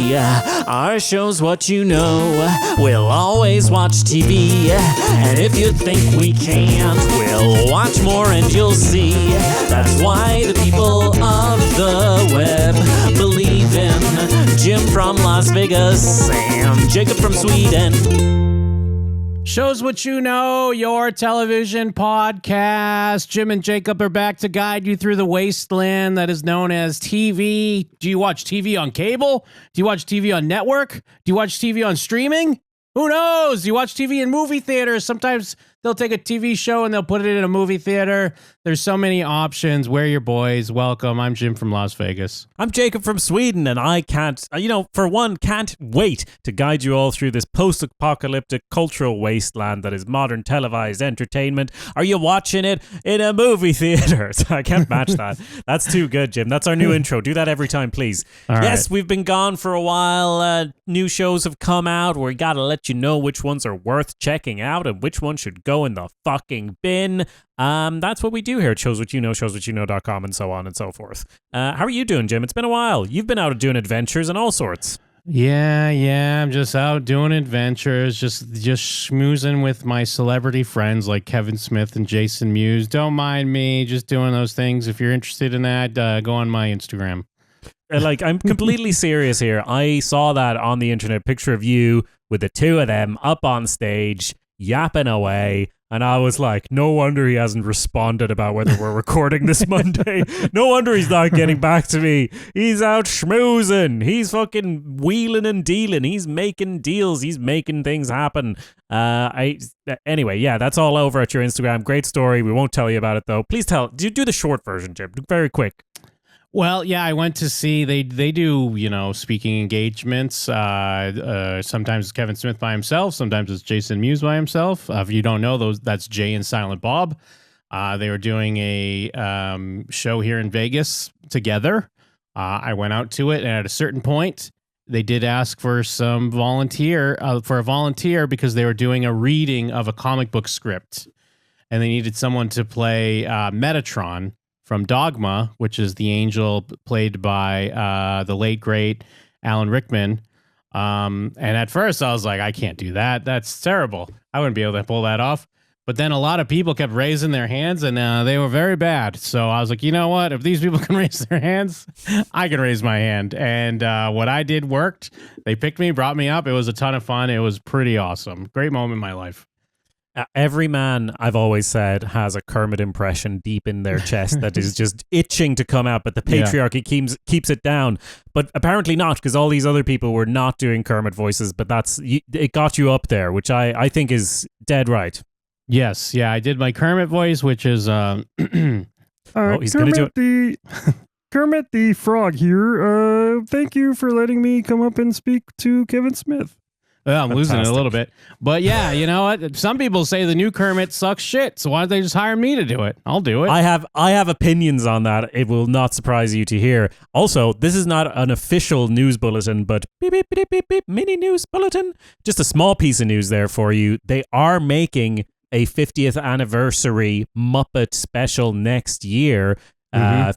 TV. Our show's what you know. We'll always watch TV. And if you think we can't, we'll watch more and you'll see. That's why the people of the web believe in Jim from Las Vegas and Jacob from Sweden. Shows What You Know, your television podcast. Jim and Jacob are back to guide you through the wasteland that is known as TV. Do you watch TV on cable? Do you watch TV on network? Do you watch TV on streaming? Who knows? You watch TV in movie theaters. Sometimes they'll take a TV show and they'll put it in a movie theater. There's so many options. We're your boys. Welcome. I'm Jim from Las Vegas. I'm Jacob from Sweden, and I can't wait to guide you all through this post-apocalyptic cultural wasteland that is modern televised entertainment. Are you watching it in a movie theater? I can't match that. That's too good, Jim. That's our new intro. Do that every time, please. Yes, we've been gone for a while. New shows have come out. We got to let you know which ones are worth checking out and which ones should go in the fucking bin. That's what we do here at Shows What You Know, showswhatyouknow.com, and so on and so forth. How are you doing, Jim? It's been a while. You've been out doing adventures and all sorts. Yeah, I'm just out doing adventures, just schmoozing with my celebrity friends like Kevin Smith and Jason Mewes. Don't mind me, just doing those things. If you're interested in that, go on my Instagram. I'm completely serious here. I saw that on the internet, picture of you with the two of them up on stage, yapping away. And I was like, no wonder he hasn't responded about whether we're recording this Monday. No wonder he's not getting back to me. He's out schmoozing. He's fucking wheeling and dealing. He's making deals. He's making things happen. Anyway, yeah, that's all over at your Instagram. Great story. We won't tell you about it, though. Please do the short version, Jim. Very quick. Well, yeah, I went to see, they do, speaking engagements. Sometimes it's Kevin Smith by himself. Sometimes it's Jason Mewes by himself. If you don't know, that's Jay and Silent Bob. They were doing a show here in Vegas together. I went out to it, and at a certain point, they did ask for a volunteer because they were doing a reading of a comic book script. And they needed someone to play Metatron from Dogma, which is the angel played by the late, great Alan Rickman. And at first I was like, I can't do that. That's terrible. I wouldn't be able to pull that off. But then a lot of people kept raising their hands, and they were very bad. So I was like, you know what? If these people can raise their hands, I can raise my hand. And what I did worked. They picked me, brought me up. It was a ton of fun. It was pretty awesome. Great moment in my life. Every man, I've always said, has a Kermit impression deep in their chest that is just itching to come out, but the patriarchy keeps it down. But apparently not, because all these other people were not doing Kermit voices, but it got you up there, which I think is dead right. Yes, yeah, I did my Kermit voice, which is... he's going to do it. Kermit the Frog here. Thank you for letting me come up and speak to Kevin Smith. Well, I'm losing it a little bit. But yeah, you know what? Some people say the new Kermit sucks shit, so why don't they just hire me to do it? I'll do it. I have opinions on that. It will not surprise you to hear. Also, this is not an official news bulletin, but beep, beep, beep, beep, beep, mini news bulletin. Just a small piece of news there for you. They are making a 50th anniversary Muppet special next year.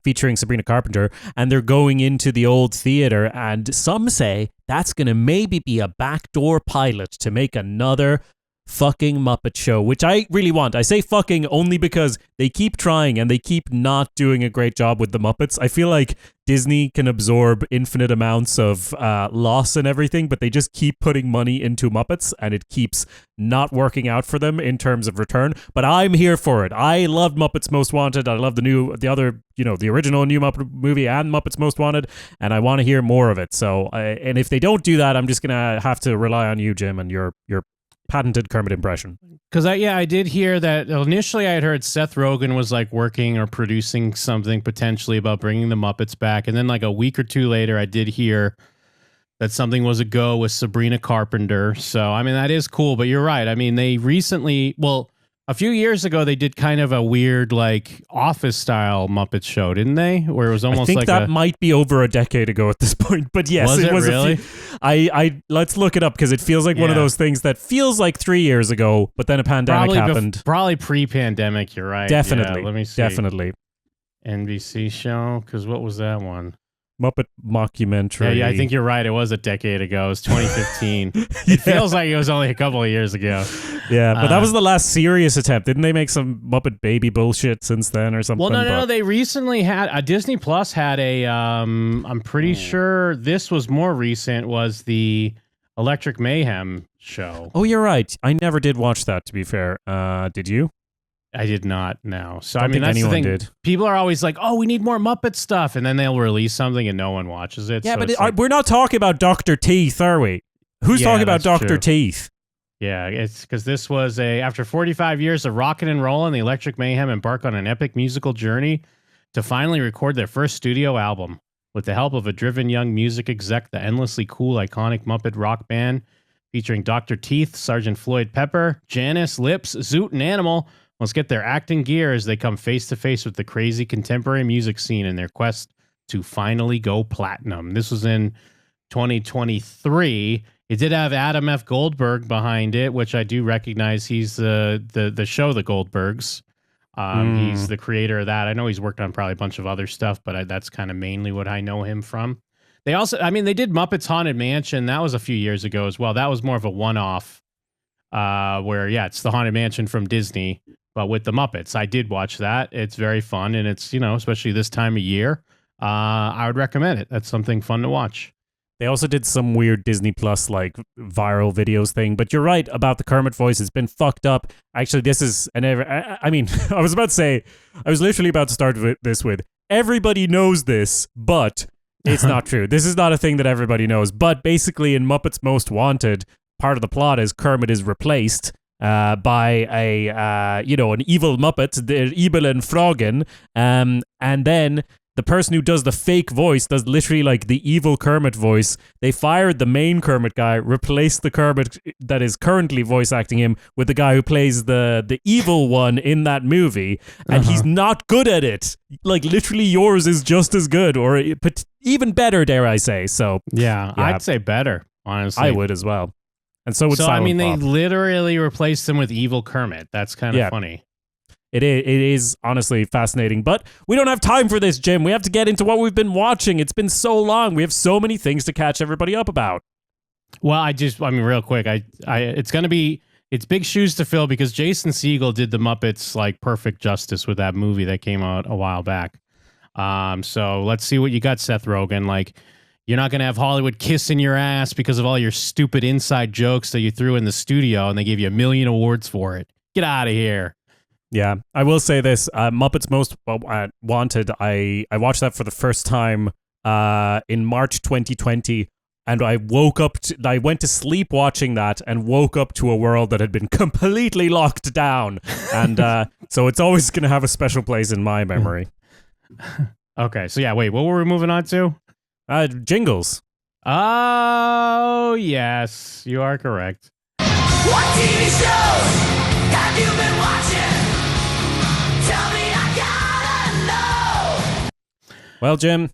Featuring Sabrina Carpenter, and they're going into the old theater, and some say that's going to maybe be a backdoor pilot to make another fucking Muppet show, which I really want. I say fucking only because they keep trying and they keep not doing a great job with the Muppets. I feel like Disney can absorb infinite amounts of loss and everything, but they just keep putting money into Muppets and it keeps not working out for them in terms of return. But I'm here for it. I loved Muppets Most Wanted. I love the original new Muppet movie and Muppets Most Wanted, and I want to hear more of it. So, and if they don't do that, I'm just gonna have to rely on you, Jim, and your patented Kermit impression. Because I did hear that initially I had heard Seth Rogen was like working or producing something potentially about bringing the Muppets back. And then like a week or two later, I did hear that something was a go with Sabrina Carpenter. So, I mean, that is cool, but you're right. I mean, they recently, a few years ago, they did kind of a weird, like, Office-style Muppet show, didn't they? Where it was almost like I think that might be over a decade ago at this point, but yes, it was really? Let's look it up, because it feels like one of those things that feels like 3 years ago, but then a pandemic happened. Probably pre-pandemic, you're right. Definitely. Yeah, let me see. Definitely. NBC show, because what was that one? Muppet mockumentary. Yeah, I think you're right. It was a decade ago. It was 2015. It feels like it was only a couple of years ago. Yeah, but that was the last serious attempt. Didn't they make some Muppet Baby bullshit since then or something? Well, no. They recently had Disney Plus had a. I'm pretty sure this was more recent. Was the Electric Mayhem show? Oh, you're right. I never did watch that. To be fair, did you? I did not. No. So Don't I mean, think that's the anyone thing. did. People are always like, "Oh, we need more Muppet stuff," and then they'll release something and no one watches it. Yeah, so but it's like, we're not talking about Dr. Teeth, are we? Who's Yeah, talking about that's Dr. true. Teeth? yeah, it's because this was after 45 years of rocking and rolling, the Electric Mayhem embark on an epic musical journey to finally record their first studio album. With the help of a driven young music exec, the endlessly cool, iconic Muppet rock band featuring Dr. Teeth, Sergeant Floyd Pepper, Janice, Lips, Zoot, and Animal must get their acting gear as they come face to face with the crazy contemporary music scene in their quest to finally go platinum. This was in 2023. It did have Adam F. Goldberg behind it, which I do recognize. He's the show The Goldbergs. He's the creator of that. I know he's worked on probably a bunch of other stuff, but that's kind of mainly what I know him from. They also, they did Muppets Haunted Mansion. That was a few years ago as well. That was more of a one-off where, it's the Haunted Mansion from Disney, but with the Muppets. I did watch that. It's very fun, and it's, especially this time of year, I would recommend it. That's something fun to watch. They also did some weird Disney Plus like viral videos thing, but you're right about the Kermit voice. It's been fucked up. Actually, this is I was about to say, I was literally about to start this with everybody knows this, but it's not true. This is not a thing that everybody knows. But basically, in Muppets Most Wanted, part of the plot is Kermit is replaced by an evil Muppet, the Ibelen Froggen, and then the person who does the fake voice does literally like the evil Kermit voice. They fired the main Kermit guy, replaced the Kermit that is currently voice acting him with the guy who plays the evil one in that movie, and he's not good at it. Like literally, yours is just as good, or even better, dare I say? So yeah, I'd say better. Honestly, I would as well. And so would So Silent they Bob. literally replaced him with evil Kermit. That's kind of funny. It is honestly fascinating, but we don't have time for this, Jim. We have to get into what we've been watching. It's been so long. We have so many things to catch everybody up about. Well, real quick, it's big shoes to fill because Jason Segel did the Muppets like perfect justice with that movie that came out a while back. So let's see what you got, Seth Rogen. Like, you're not going to have Hollywood kissing your ass because of all your stupid inside jokes that you threw in the studio and they gave you 1 million awards for it. Get out of here. Yeah, I will say this. Muppets Most Wanted, I watched that for the first time in March 2020, and I went to sleep watching that and woke up to a world that had been completely locked down. And so it's always going to have a special place in my memory. Okay, so wait, what were we moving on to? Jingles. Oh, yes, you are correct. What TV shows have you been watching? Tell me, I gotta know. Well, Jim,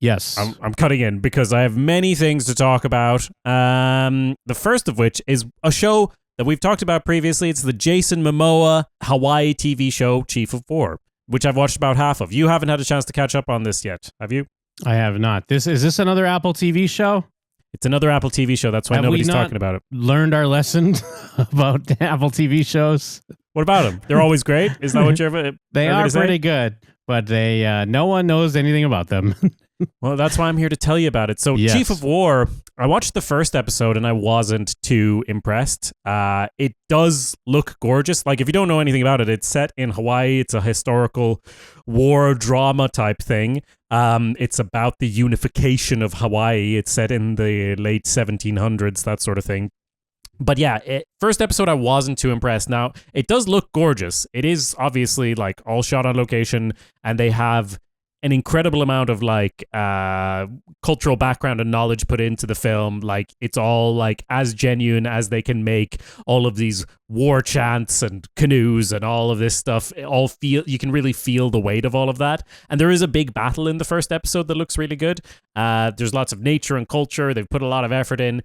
Yes. I'm cutting in because I have many things to talk about. The first of which is a show that we've talked about previously. It's the Jason Momoa Hawaii TV show, Chief of War, which I've watched about half of. You haven't had a chance to catch up on this yet, have you? I have not. Is this another Apple TV show? It's another Apple TV show. That's why nobody's talking about it. Learned our lesson about Apple TV shows. What about them? They're always great. Is that what you're? They are pretty good, but no one knows anything about them. Well, that's why I'm here to tell you about it. So, Yes. Chief of War, I watched the first episode and I wasn't too impressed. It does look gorgeous. Like, if you don't know anything about it, it's set in Hawaii. It's a historical war drama type thing. It's about the unification of Hawaii. It's set in the late 1700s, that sort of thing. But yeah, first episode, I wasn't too impressed. Now, it does look gorgeous. It is obviously like all shot on location, and they have an incredible amount of like cultural background and knowledge put into the film. Like, it's all like as genuine as they can make. All of these war chants and canoes and all of this stuff, you can really feel the weight of all of that. And there is a big battle in the first episode that looks really good. There's lots of nature and culture. They've put a lot of effort in,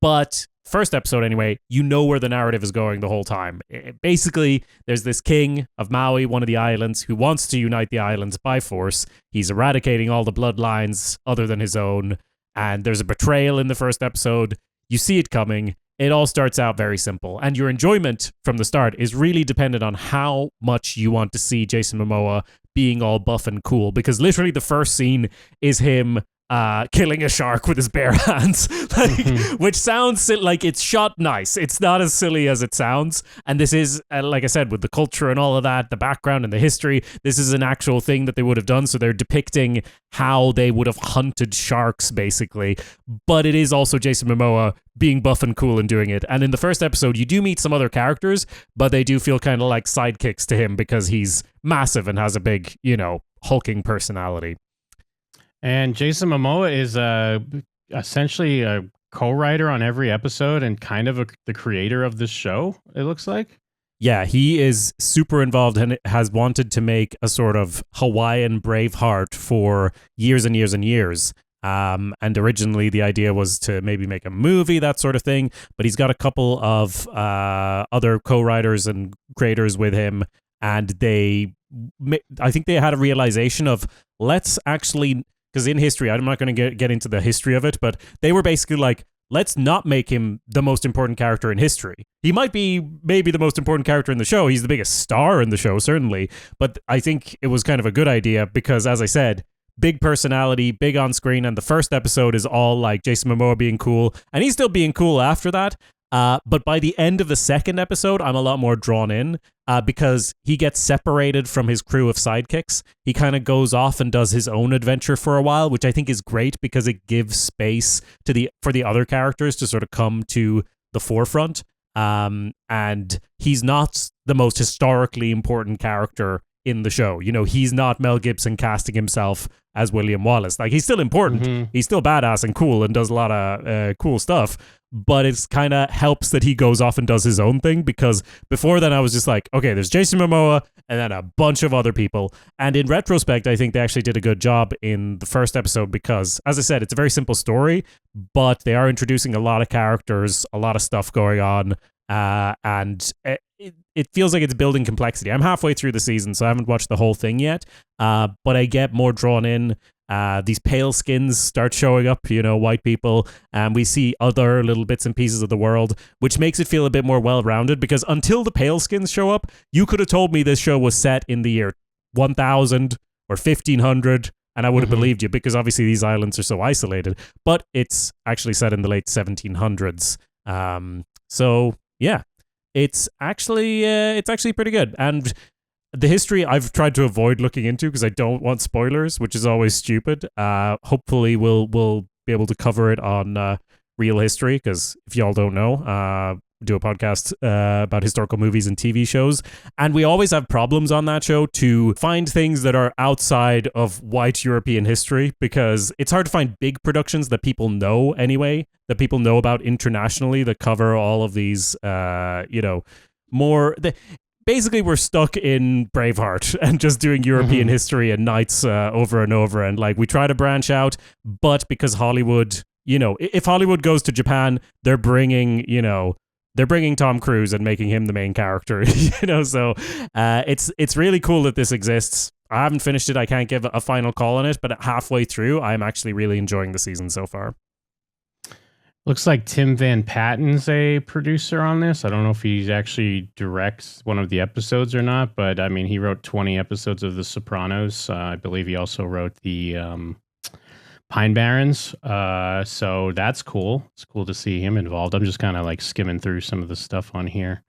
but first episode anyway, you know where the narrative is going the whole time. Basically, there's this king of Maui, one of the islands, who wants to unite the islands by force. He's eradicating all the bloodlines other than his own, and there's a betrayal in the first episode. You see it coming. It all starts out very simple, and your enjoyment from the start is really dependent on how much you want to see Jason Momoa being all buff and cool, because literally the first scene is him killing a shark with his bare hands, which sounds like it's shot nice. It's not as silly as it sounds. And this is, like I said, with the culture and all of that, the background and the history, this is an actual thing that they would have done. So they're depicting how they would have hunted sharks, basically. But it is also Jason Momoa being buff and cool and doing it. And in the first episode, you do meet some other characters, but they do feel kind of like sidekicks to him because he's massive and has a big, hulking personality. And Jason Momoa is essentially a co-writer on every episode and kind of the creator of this show, it looks like. Yeah, he is super involved and has wanted to make a sort of Hawaiian Braveheart for years and years and years. And originally the idea was to maybe make a movie, that sort of thing. But he's got a couple of other co-writers and creators with him. And I think they had a realization of, let's actually... Because in history, I'm not going to get into the history of it, but they were basically like, let's not make him the most important character in history. He might be maybe the most important character in the show. He's the biggest star in the show, certainly. But I think it was kind of a good idea because, as I said, big personality, big on screen, and the first episode is all like Jason Momoa being cool, and he's still being cool after that. But by the end of the second episode, I'm a lot more drawn in because he gets separated from his crew of sidekicks. He kind of goes off and does his own adventure for a while, which I think is great because it gives space for the other characters to sort of come to the forefront. And he's not the most historically important character in the show. He's not Mel Gibson casting himself as William Wallace. Like, he's still important. Mm-hmm. He's still badass and cool and does a lot of cool stuff. But it's kind of helps that he goes off and does his own thing, because before then I was just like, okay, there's Jason Momoa and then a bunch of other people. And in retrospect, I think they actually did a good job in the first episode because, as I said, it's a very simple story, but they are introducing a lot of characters, a lot of stuff going on, and it feels like it's building complexity. I'm halfway through the season, so I haven't watched the whole thing yet, but I get more drawn in. These pale skins start showing up, white people, and we see other little bits and pieces of the world, which makes it feel a bit more well-rounded, because until the pale skins show up, you could have told me this show was set in the year 1000 or 1500, and I would have believed you, because obviously these islands are so isolated, but it's actually set in the late 1700s. So yeah, it's actually pretty good. And the history I've tried to avoid looking into because I don't want spoilers, which is always stupid. Hopefully we'll be able to cover it on Real History, because if y'all don't know, do a podcast about historical movies and TV shows, and we always have problems on that show to find things that are outside of white European history, because it's hard to find big productions that people know anyway, that people know about internationally, that cover all of these basically we're stuck in Braveheart and just doing European history and knights over and over, and like we try to branch out, but because Hollywood, if Hollywood goes to Japan, they're bringing Tom Cruise and making him the main character, so it's really cool that this exists. I haven't finished it. I can't give a final call on it, but halfway through, I'm actually really enjoying the season so far. Looks like Tim Van Patten's a producer on this. I don't know if he actually directs one of the episodes or not, but I mean, he wrote 20 episodes of The Sopranos. I believe he also wrote the Pine Barrens. So that's cool. It's cool to see him involved. I'm just kind of like skimming through some of the stuff on here.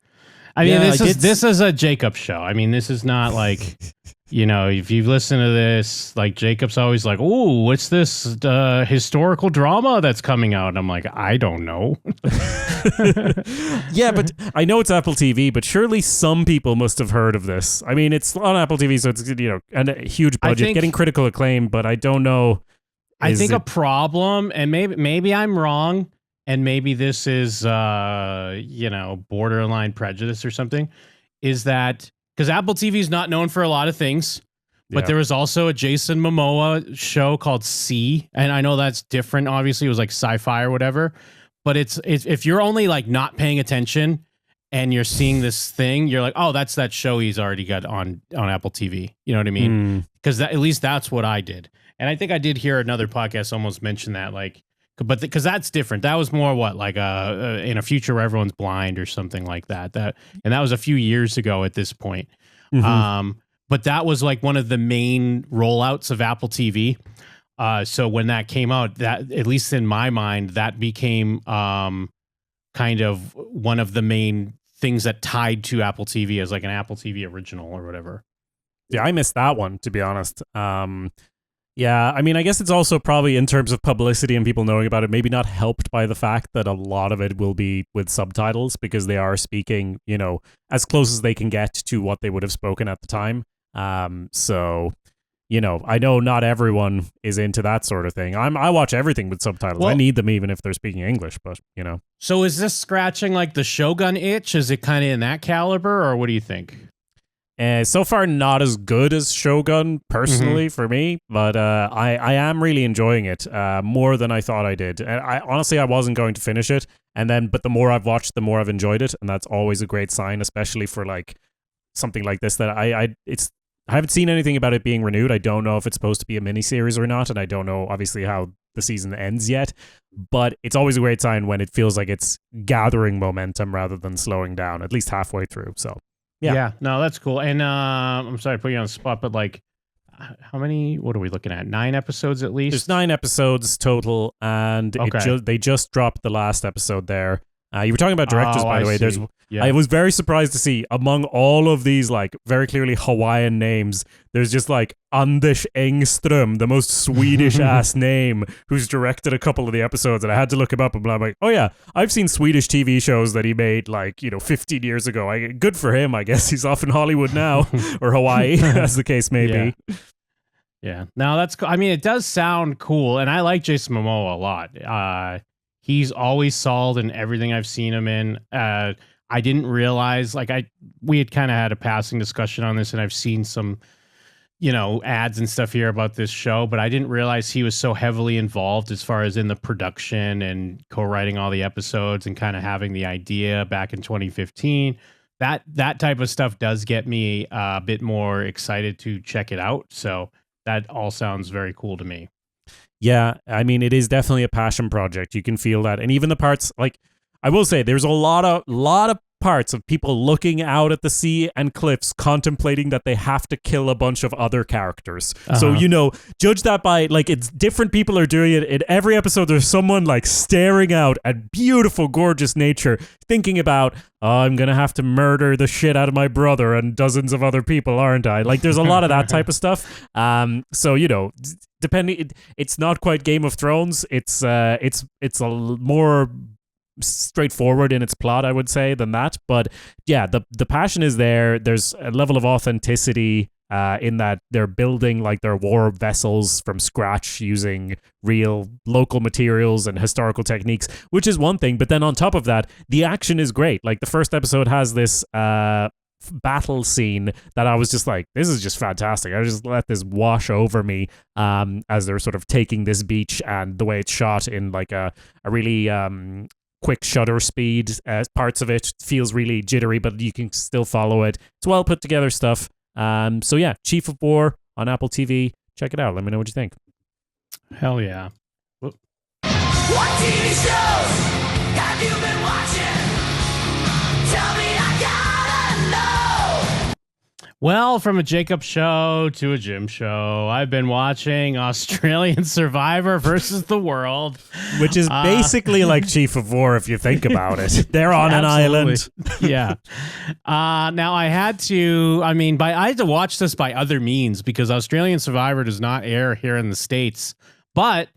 I mean, this is a Jacob show. I mean, this is not like, if you listen to this, like Jacob's always like, "Oh, what's this historical drama that's coming out?" And I'm like, I don't know. Yeah, but I know it's Apple TV, but surely some people must have heard of this. I mean, it's on Apple TV, so it's and a huge budget, getting critical acclaim, but I don't know. I think a problem, and maybe I'm wrong, and maybe this is borderline prejudice or something, is that because Apple TV is not known for a lot of things, but there was also a Jason Momoa show called C, and I know that's different. Obviously, it was like sci-fi or whatever, but it's if you're only like not paying attention and you're seeing this thing, you're like, oh, that's that show he's already got on Apple TV. You know what I mean? Because at least that's what I did. And I think I did hear another podcast almost mention that, like, but because that's different. That was more what, like in a future where everyone's blind or something like that. And that was a few years ago at this point. But that was like one of the main rollouts of Apple TV. So when that came out, that, at least in my mind, that became kind of one of the main things that tied to Apple TV as like an Apple TV original or whatever. Yeah, I missed that one, to be honest. Yeah, I mean, I guess it's also probably in terms of publicity and people knowing about it, maybe not helped by the fact that a lot of it will be with subtitles because they are speaking, you know, as close as they can get to what they would have spoken at the time. So, you know, I know not everyone is into that sort of thing. I watch everything with subtitles. Well, I need them even if they're speaking English, but, you know. So is this scratching like the Shogun itch? Is it kind of in that caliber, or what do you think? So far, not as good as Shogun, personally, for me, but I am really enjoying it more than I thought I did. And I wasn't going to finish it, but the more I've watched, the more I've enjoyed it, and that's always a great sign, especially for like something like this. That I haven't seen anything about it being renewed. I don't know if it's supposed to be a miniseries or not, and I don't know obviously how the season ends yet. But it's always a great sign when it feels like it's gathering momentum rather than slowing down, at least halfway through. So. Yeah, no, that's cool. And I'm sorry to put you on the spot, but like, how many? What are we looking at? 9 episodes at least. There's 9 episodes total, and they just dropped the last episode there. You were talking about directors, by the way. I was very surprised to see among all of these like very clearly Hawaiian names, there's just like Anders Engström, the most Swedish ass name, who's directed a couple of the episodes, and I had to look him up, and I'm like, oh yeah, I've seen Swedish TV shows that he made like 15 years ago. Good for him, I guess. He's off in Hollywood now, or Hawaii, as the case may be. Yeah, no, that's cool. I mean, it does sound cool, and I like Jason Momoa a lot. He's always solid in everything I've seen him in. I didn't realize, we had kind of had a passing discussion on this, and I've seen some, ads and stuff here about this show, but I didn't realize he was so heavily involved as far as in the production and co-writing all the episodes and kind of having the idea back in 2015. That type of stuff does get me a bit more excited to check it out. So that all sounds very cool to me. Yeah, I mean, it is definitely a passion project. You can feel that. And even the parts, like, I will say, there's a lot of parts of people looking out at the sea and cliffs, contemplating that they have to kill a bunch of other characters. So, judge that by, like, it's different people are doing it. In every episode, there's someone, like, staring out at beautiful, gorgeous nature, thinking about, oh, I'm going to have to murder the shit out of my brother and dozens of other people, aren't I? Like, there's a lot of that type of stuff. So, depending, it's not quite Game of Thrones. It's a more straightforward in its plot, I would say, than that. But yeah, the passion is there. There's a level of authenticity in that they're building like their war vessels from scratch using real local materials and historical techniques, which is one thing. But then on top of that, the action is great. Like the first episode has this battle scene that I was just like, this is just fantastic. I just let this wash over me as they're sort of taking this beach, and the way it's shot in like a really quick shutter speed. Parts of it feels really jittery, but you can still follow it. It's well put together stuff. So yeah, Chief of War on Apple TV. Check it out. Let me know what you think. Hell yeah. What TV shows have you been watching? Tell me, I gotta know. Well, from a Jacob show to a Jim show, I've been watching Australian Survivor versus the World. Which is basically like Chief of War, if you think about it. They're on an island. Yeah. Now, I had to watch this by other means because Australian Survivor does not air here in the States. But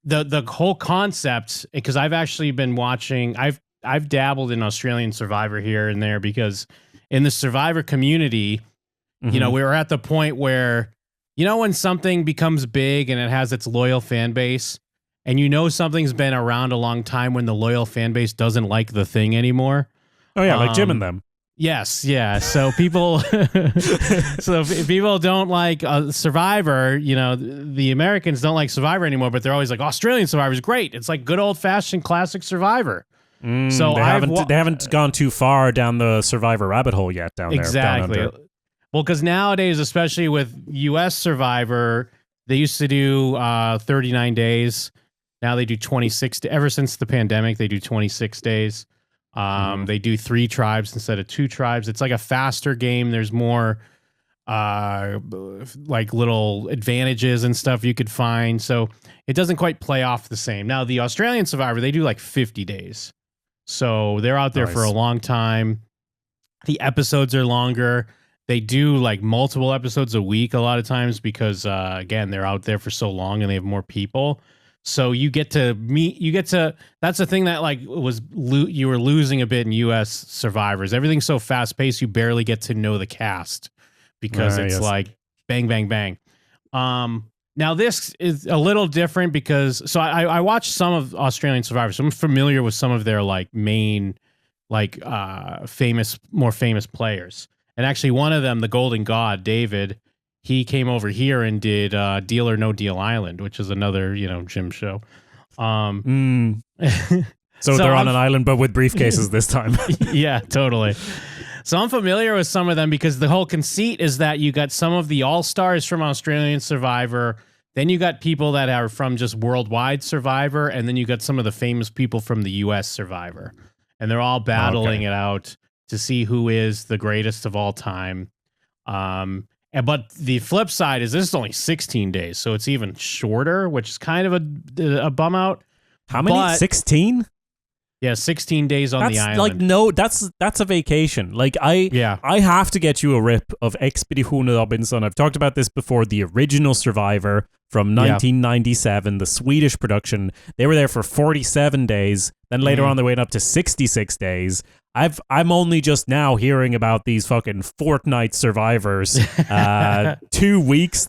the whole concept, because I've actually been watching, I've dabbled in Australian Survivor here and there because in the Survivor community, we were at the point where, when something becomes big and it has its loyal fan base, and something's been around a long time when the loyal fan base doesn't like the thing anymore. Oh yeah, like Jim and them. Yes, yeah. So people, so if people don't like Survivor, the Americans don't like Survivor anymore, but they're always like Australian Survivor is great. It's like good old fashioned classic Survivor. So they haven't gone too far down the Survivor rabbit hole yet down there. Exactly. Down under. Well, because nowadays, especially with U.S. Survivor, they used to do 39 days. Now they do 26. Ever since the pandemic, they do 26 days. They do 3 tribes instead of 2 tribes. It's like a faster game. There's more like little advantages and stuff you could find. So it doesn't quite play off the same. Now, the Australian Survivor, they do like 50 days. So they're out there for a long time. The episodes are longer. They do like multiple episodes a week a lot of times because, again, they're out there for so long and they have more people. So you get to that's the thing that like you were losing a bit in U.S. Survivors. Everything's so fast paced, you barely get to know the cast because it's like bang, bang, bang. Now this is a little different because I watched some of Australian Survivors. So I'm familiar with some of their like main, like more famous players. And actually one of them, the Golden God, David, he came over here and did Deal or No Deal Island, which is another, gym show. So they're on an island, but with briefcases this time. Yeah, totally. So I'm familiar with some of them because the whole conceit is that you got some of the all-stars from Australian Survivor, then you got people that are from just worldwide Survivor, and then you got some of the famous people from the U.S. Survivor. And they're all battling it out to see who is the greatest of all time. But the flip side is this is only 16 days, so it's even shorter, which is kind of a bum out. How many? 16? Yeah, 16 days on the island. Like that's a vacation. Like I have to get you a rip of Expedition Robinson. I've talked about this before. The original Survivor from 1997, the Swedish production. They were there for 47 days. Then later on, they went up to 66 days. I'm only just now hearing about these fucking fortnight survivors. 2 weeks.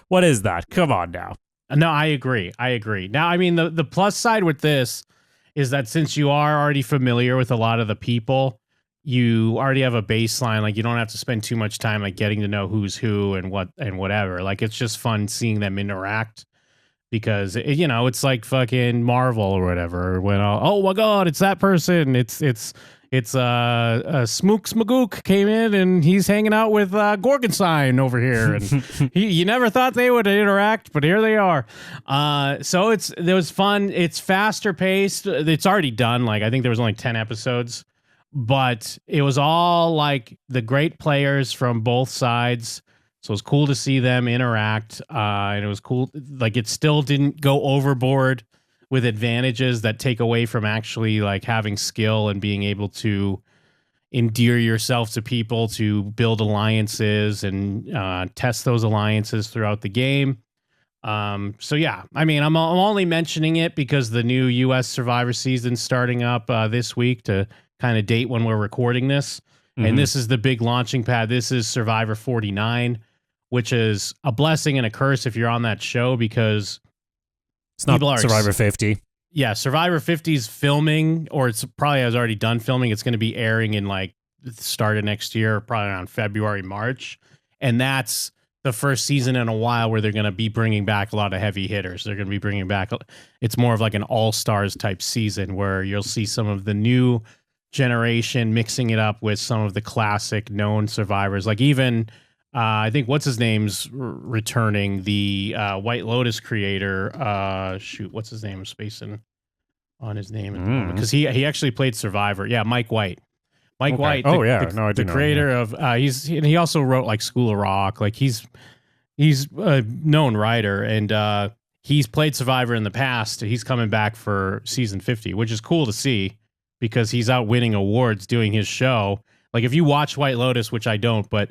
What is that? Come on now. No, I agree. Now, I mean, the plus side with this is that since you are already familiar with a lot of the people, you already have a baseline. Like you don't have to spend too much time like getting to know who's who and what and whatever. Like it's just fun seeing them interact because it's like fucking Marvel or whatever. When oh my god, it's that person. It's Smooks Magook came in and he's hanging out with Gorgonstein over here, and you never thought they would interact, but here they are. So it was fun. It's faster paced. It's already done. Like I think there was only 10 episodes, but it was all like the great players from both sides. So it was cool to see them interact, and it was cool. Like it still didn't go overboard with advantages that take away from actually like having skill and being able to endear yourself to people, to build alliances and test those alliances throughout the game. So yeah, I mean, I'm only mentioning it because the new U.S. Survivor season's starting up this week to kind of date when we're recording this. And this is the big launching pad. This is Survivor 49, which is a blessing and a curse if you're on that show because it's not Survivor 50. Yeah, Survivor 50's filming, or it's probably has already done filming. It's going to be airing in like the start of next year, probably around February, March. And that's the first season in a while where they're going to be bringing back a lot of heavy hitters. They're going to be bringing back, it's more of like an all-stars type season where you'll see some of the new generation mixing it up with some of the classic known survivors. Like even... I think what's his name's returning, the White Lotus creator. What's his name? I'm spacing on his name because he actually played Survivor. Yeah, Mike White. White. The creator of he also wrote like School of Rock. Like he's a known writer and he's played Survivor in the past. He's coming back for season 50, which is cool to see because he's out winning awards doing his show. Like if you watch White Lotus, which I don't, but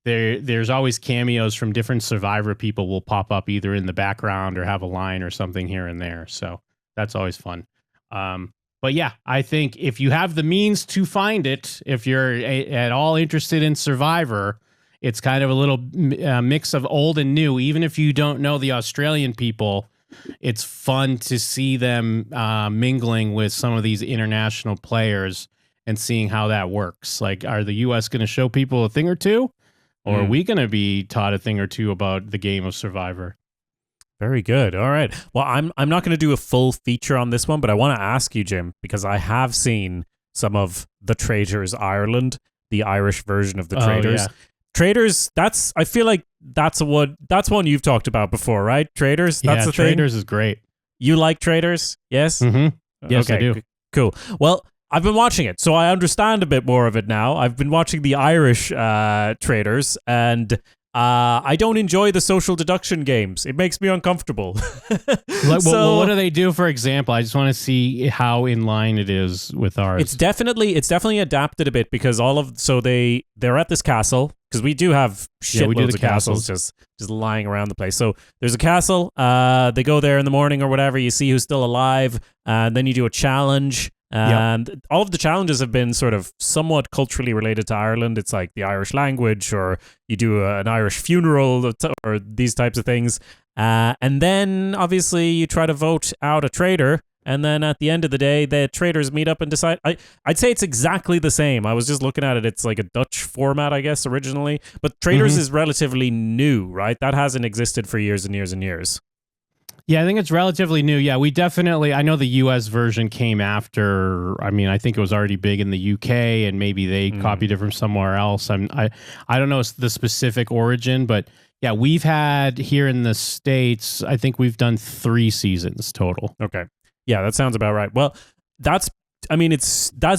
there's always cameos from different Survivor people will pop up either in the background or have a line or something here and there. So that's always fun. But yeah, I think if you have the means to find it, if you're at all interested in Survivor, it's kind of a little mix of old and new. Even if you don't know the Australian people, it's fun to see them mingling with some of these international players and seeing how that works. Like, are the U.S. going to show people a thing or two, or are we going to be taught a thing or two about the game of Survivor? Very good. All right. Well, I'm not going to do a full feature on this one, but I want to ask you, Jim, because I have seen some of the Traitors Ireland, the Irish version of the Traitors. Yeah. Traitors, I feel like that's one you've talked about before, right? Traitors, that's the Traitors thing. is great. You like Traitors? Yes? Mm-hmm. Yes, I do. Cool. Well, I've been watching it, so I understand a bit more of it now. I've been watching the Irish Traitors, and I don't enjoy the social deduction games. It makes me uncomfortable. What do they do, for example? I just want to see how in line it is with ours. It's definitely adapted a bit because they're at this castle, because we do have shitloads of castles just lying around the place. So there's a castle. They go there in the morning or whatever. You see who's still alive, and then you do a challenge. And all of the challenges have been sort of somewhat culturally related to Ireland. It's like the Irish language, or you do an Irish funeral, or these types of things. And then obviously you try to vote out a traitor. And then at the end of the day, the traitors meet up and decide. I'd say it's exactly the same. I was just looking at it. It's like a Dutch format, I guess, originally. But Traitors is relatively new, right? That hasn't existed for years and years and years. Yeah, I think it's relatively new. Yeah, I know the US version came after. I mean, I think it was already big in the UK, and maybe they copied it from somewhere else. I don't know the specific origin, but yeah, we've had here in the States, I think we've done 3 seasons total. Okay. Yeah, that sounds about right. Well, that's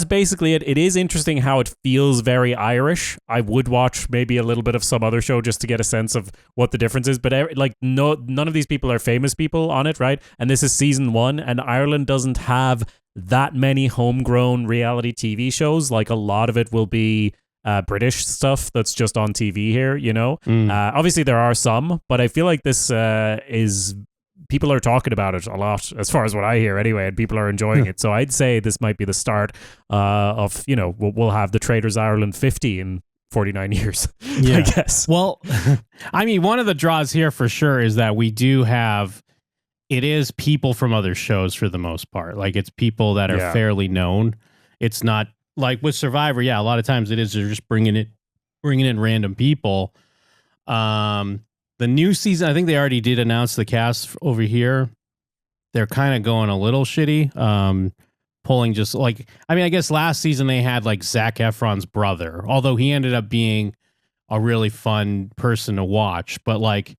basically it. It is interesting how it feels very Irish. I would watch maybe a little bit of some other show just to get a sense of what the difference is. But none of these people are famous people on it, right? And this is season 1, and Ireland doesn't have that many homegrown reality TV shows. Like, a lot of it will be British stuff that's just on TV here, you know? Obviously, there are some, but I feel like this is... People are talking about it a lot, as far as what I hear anyway, and people are enjoying it. So I'd say this might be the start of, we'll have the Traitors Ireland 50 in 49 years, I guess. Well, I mean, one of the draws here for sure is that we do have, it is people from other shows for the most part. Like, it's people that are fairly known. It's not like with Survivor. Yeah, a lot of times it is, they're just bringing in random people. The new season, I think they already did announce the cast over here. They're kind of going a little shitty. Pulling just like, I mean, I guess last season they had like Zac Efron's brother, although he ended up being a really fun person to watch. But like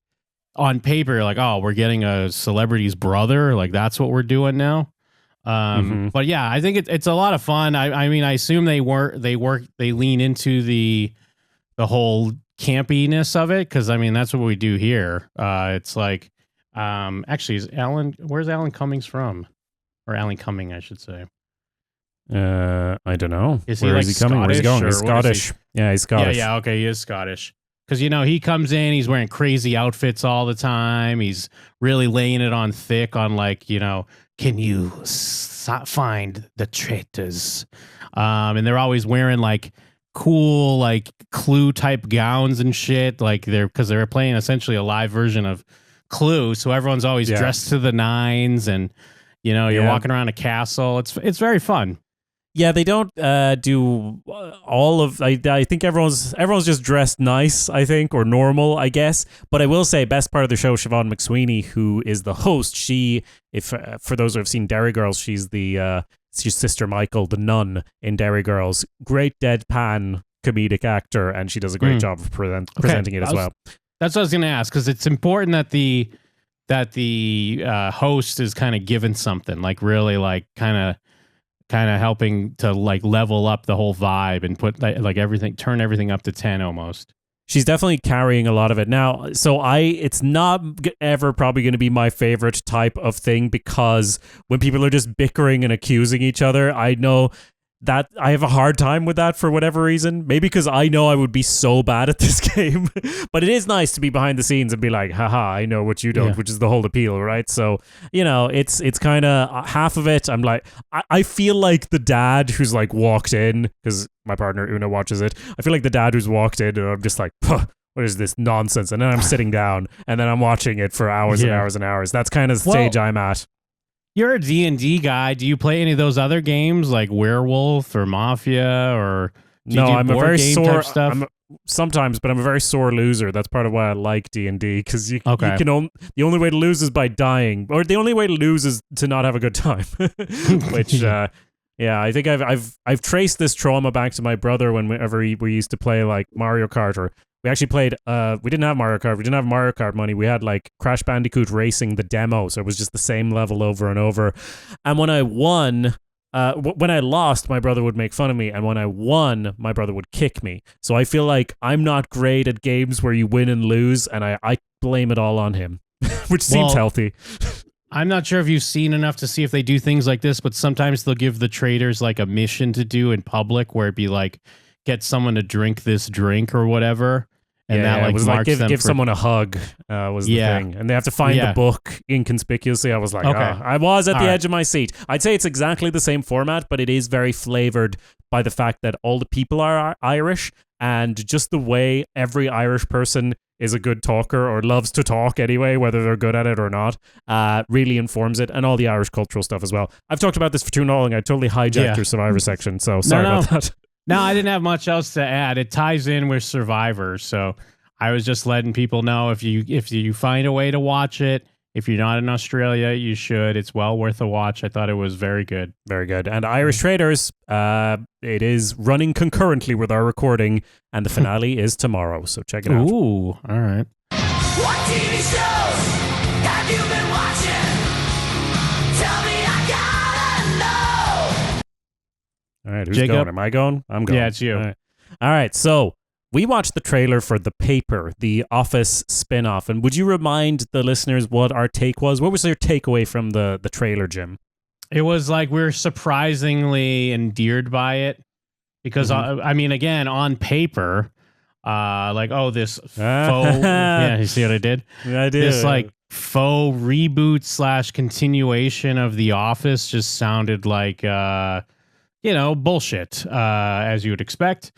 on paper, you're like, oh, we're getting a celebrity's brother. Like, that's what we're doing now. But yeah, I think it's a lot of fun. I mean, I assume they lean into the whole campiness of it, because I mean that's what we do here. It's like actually, where's Alan Cummings from? Or Alan Cumming, I should say. I don't know. Is he coming? Where's he going? He's Scottish. Yeah, he's Scottish. Yeah, okay, he is Scottish. Because he comes in, he's wearing crazy outfits all the time. He's really laying it on thick on can you find the traitors? And they're always wearing like cool like Clue type gowns and shit, like because they're playing essentially a live version of Clue, so everyone's always dressed to the nines, and you're walking around a castle. It's very fun. Yeah, they don't do all of. I think everyone's just dressed nice, I think, or normal, I guess. But I will say, best part of the show, Siobhan McSweeney, who is the host. She, for those who have seen Derry Girls, she's she's Sister Michael, the nun in Derry Girls. Great deadpan comedic actor, and she does a great job of presenting it as well. That's what I was going to ask, because it's important that the host is kind of given something, like really like kind of helping to like level up the whole vibe and put like everything, turn everything up to 10 almost. She's definitely carrying a lot of it now. So it's not ever probably going to be my favorite type of thing, because when people are just bickering and accusing each other, I know that I have a hard time with that for whatever reason. Maybe because I know I would be so bad at this game. But it is nice to be behind the scenes and be like, haha, I know what you don't, which is the whole appeal, right? So, it's kind of half of it. I'm like, I feel like the dad who's like walked in, because my partner Una watches it. I feel like the dad who's walked in, and I'm just like, what is this nonsense? And then I'm sitting down, and then I'm watching it for hours and hours and hours. That's kind of the stage I'm at. You're a D&D guy. Do you play any of those other games like Werewolf or Mafia or do you No, do I'm a board very game sore. type stuff? Sometimes, but I'm a very sore loser. That's part of why I like D&D because you Okay. can the only way to lose is by dying, or the only way to lose is to not have a good time. Which, yeah, I think I've traced this trauma back to my brother whenever we used to play like Mario Kart, or we actually played. We didn't have Mario Kart. We didn't have Mario Kart money. We had like Crash Bandicoot Racing, the demo, so it was just the same level over and over. And when I won. When I lost, my brother would make fun of me, and when I won, my brother would kick me. So I feel like I'm not great at games where you win and lose, and I blame it all on him, which seems healthy. I'm not sure if you've seen enough to see if they do things like this, but sometimes they'll give the traders like a mission to do in public where it'd be like, get someone to drink this drink or whatever. And that like it was marks like them give for, someone a hug was the thing, and they have to find the book inconspicuously. I was like, Okay. I was at All the right. edge of my seat. I'd say it's exactly the same format, but it is very flavored by the fact that all the people are Irish, and just the way every Irish person is a good talker or loves to talk anyway, whether they're good at it or not, really informs it, and all the Irish cultural stuff as well. I've talked about this for too long. I totally hijacked your Survivor section, so sorry about that. No, I didn't have much else to add. It ties in with Survivor, so I was just letting people know if you find a way to watch it, if you're not in Australia, you should. It's well worth a watch. I thought it was very good. Very good. And Irish Traitors, it is running concurrently with our recording, and the finale is tomorrow, so check it out. Ooh, all right. What TV shows have you been watching? Tell me, I gotta know. All right, who's Jacob? going? Am I going? I'm going. Yeah, it's you. All right, so we watched the trailer for The Paper, the Office spin-off, and would you remind the listeners what our take was? What was your takeaway from the trailer, Jim? It was like we were surprisingly endeared by it because, I mean, again, on paper, like, oh, this faux... yeah, you see what I did? Yeah, I did. This, like, faux reboot / continuation of The Office just sounded like, bullshit, as you would expect.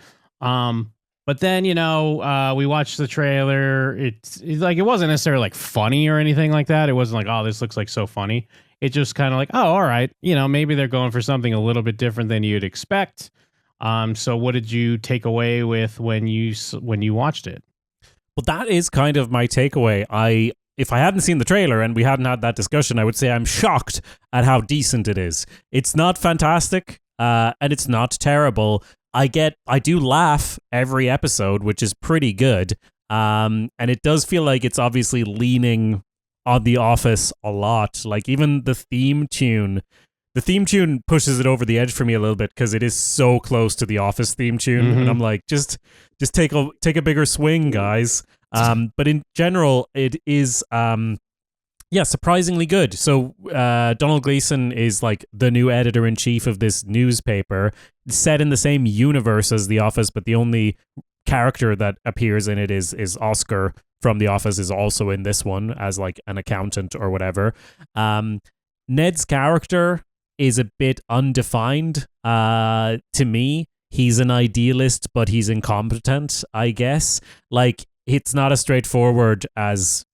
But then, we watched the trailer. It's like, it wasn't necessarily like funny or anything like that. It wasn't like, oh, this looks like so funny. It just kind of like, oh, all right. Maybe they're going for something a little bit different than you'd expect. So what did you take away with when you watched it? Well, that is kind of my takeaway. If I hadn't seen the trailer and we hadn't had that discussion, I would say I'm shocked at how decent it is. It's not fantastic, and it's not terrible. I do laugh every episode, which is pretty good. And it does feel like it's obviously leaning on The Office a lot. Like even the theme tune pushes it over the edge for me a little bit because it is so close to The Office theme tune. And I'm like, just take a bigger swing, guys. But in general, it is, surprisingly good. So Donald Gleason is like the new editor-in-chief of this newspaper, set in the same universe as The Office, but the only character that appears in it is Oscar from The Office is also in this one as like an accountant or whatever. Ned's character is a bit undefined to me. He's an idealist, but he's incompetent, I guess. Like, it's not as straightforward as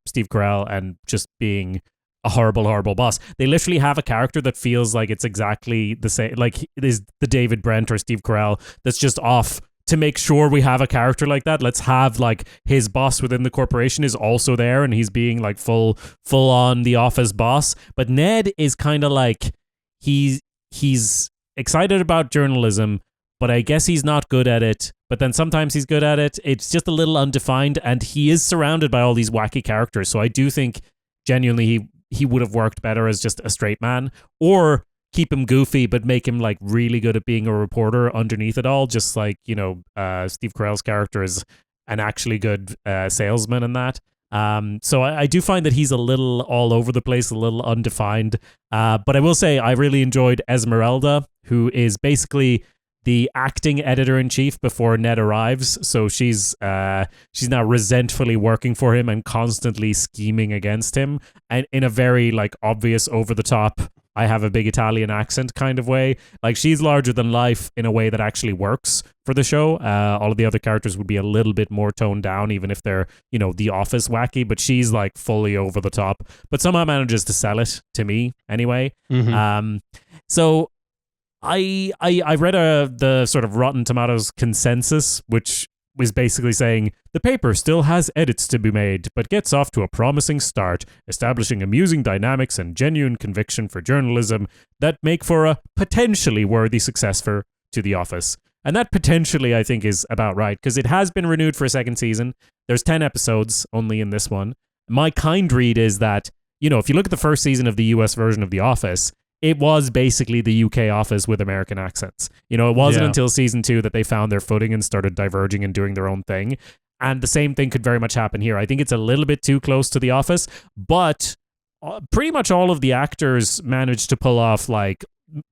Steve Carell and just being a horrible, horrible boss. They literally have a character that feels like it's exactly the same. Like, it is the David Brent or Steve Carell that's just off. To make sure we have a character like that, let's have like his boss within the corporation is also there, and he's being like full on The Office boss. But Ned is kind of like he's excited about journalism, but I guess he's not good at it. But then sometimes he's good at it. It's just a little undefined, and he is surrounded by all these wacky characters. So I do think genuinely he would have worked better as just a straight man, or keep him goofy but make him like really good at being a reporter underneath it all, just like Steve Carell's character is an actually good salesman in that. So I do find that he's a little all over the place, a little undefined, but I will say I really enjoyed Esmeralda, who is basically the acting editor-in-chief before Ned arrives. So she's now resentfully working for him and constantly scheming against him, and in a very like obvious over the top I have a big Italian accent kind of way. Like, she's larger than life in a way that actually works for the show. All of the other characters would be a little bit more toned down, even if they're, The Office wacky, but she's like fully over the top, but somehow manages to sell it to me anyway. So I read the sort of Rotten Tomatoes consensus, which was basically saying the paper still has edits to be made, but gets off to a promising start, establishing amusing dynamics and genuine conviction for journalism that make for a potentially worthy successor to The Office. And that potentially, I think, is about right, because it has been renewed for a second season. There's 10 episodes only in this one. My kind read is that, if you look at the first season of the US version of The Office, it was basically the UK Office with American accents. It wasn't until season 2 that they found their footing and started diverging and doing their own thing. And the same thing could very much happen here. I think it's a little bit too close to The Office, but pretty much all of the actors managed to pull off like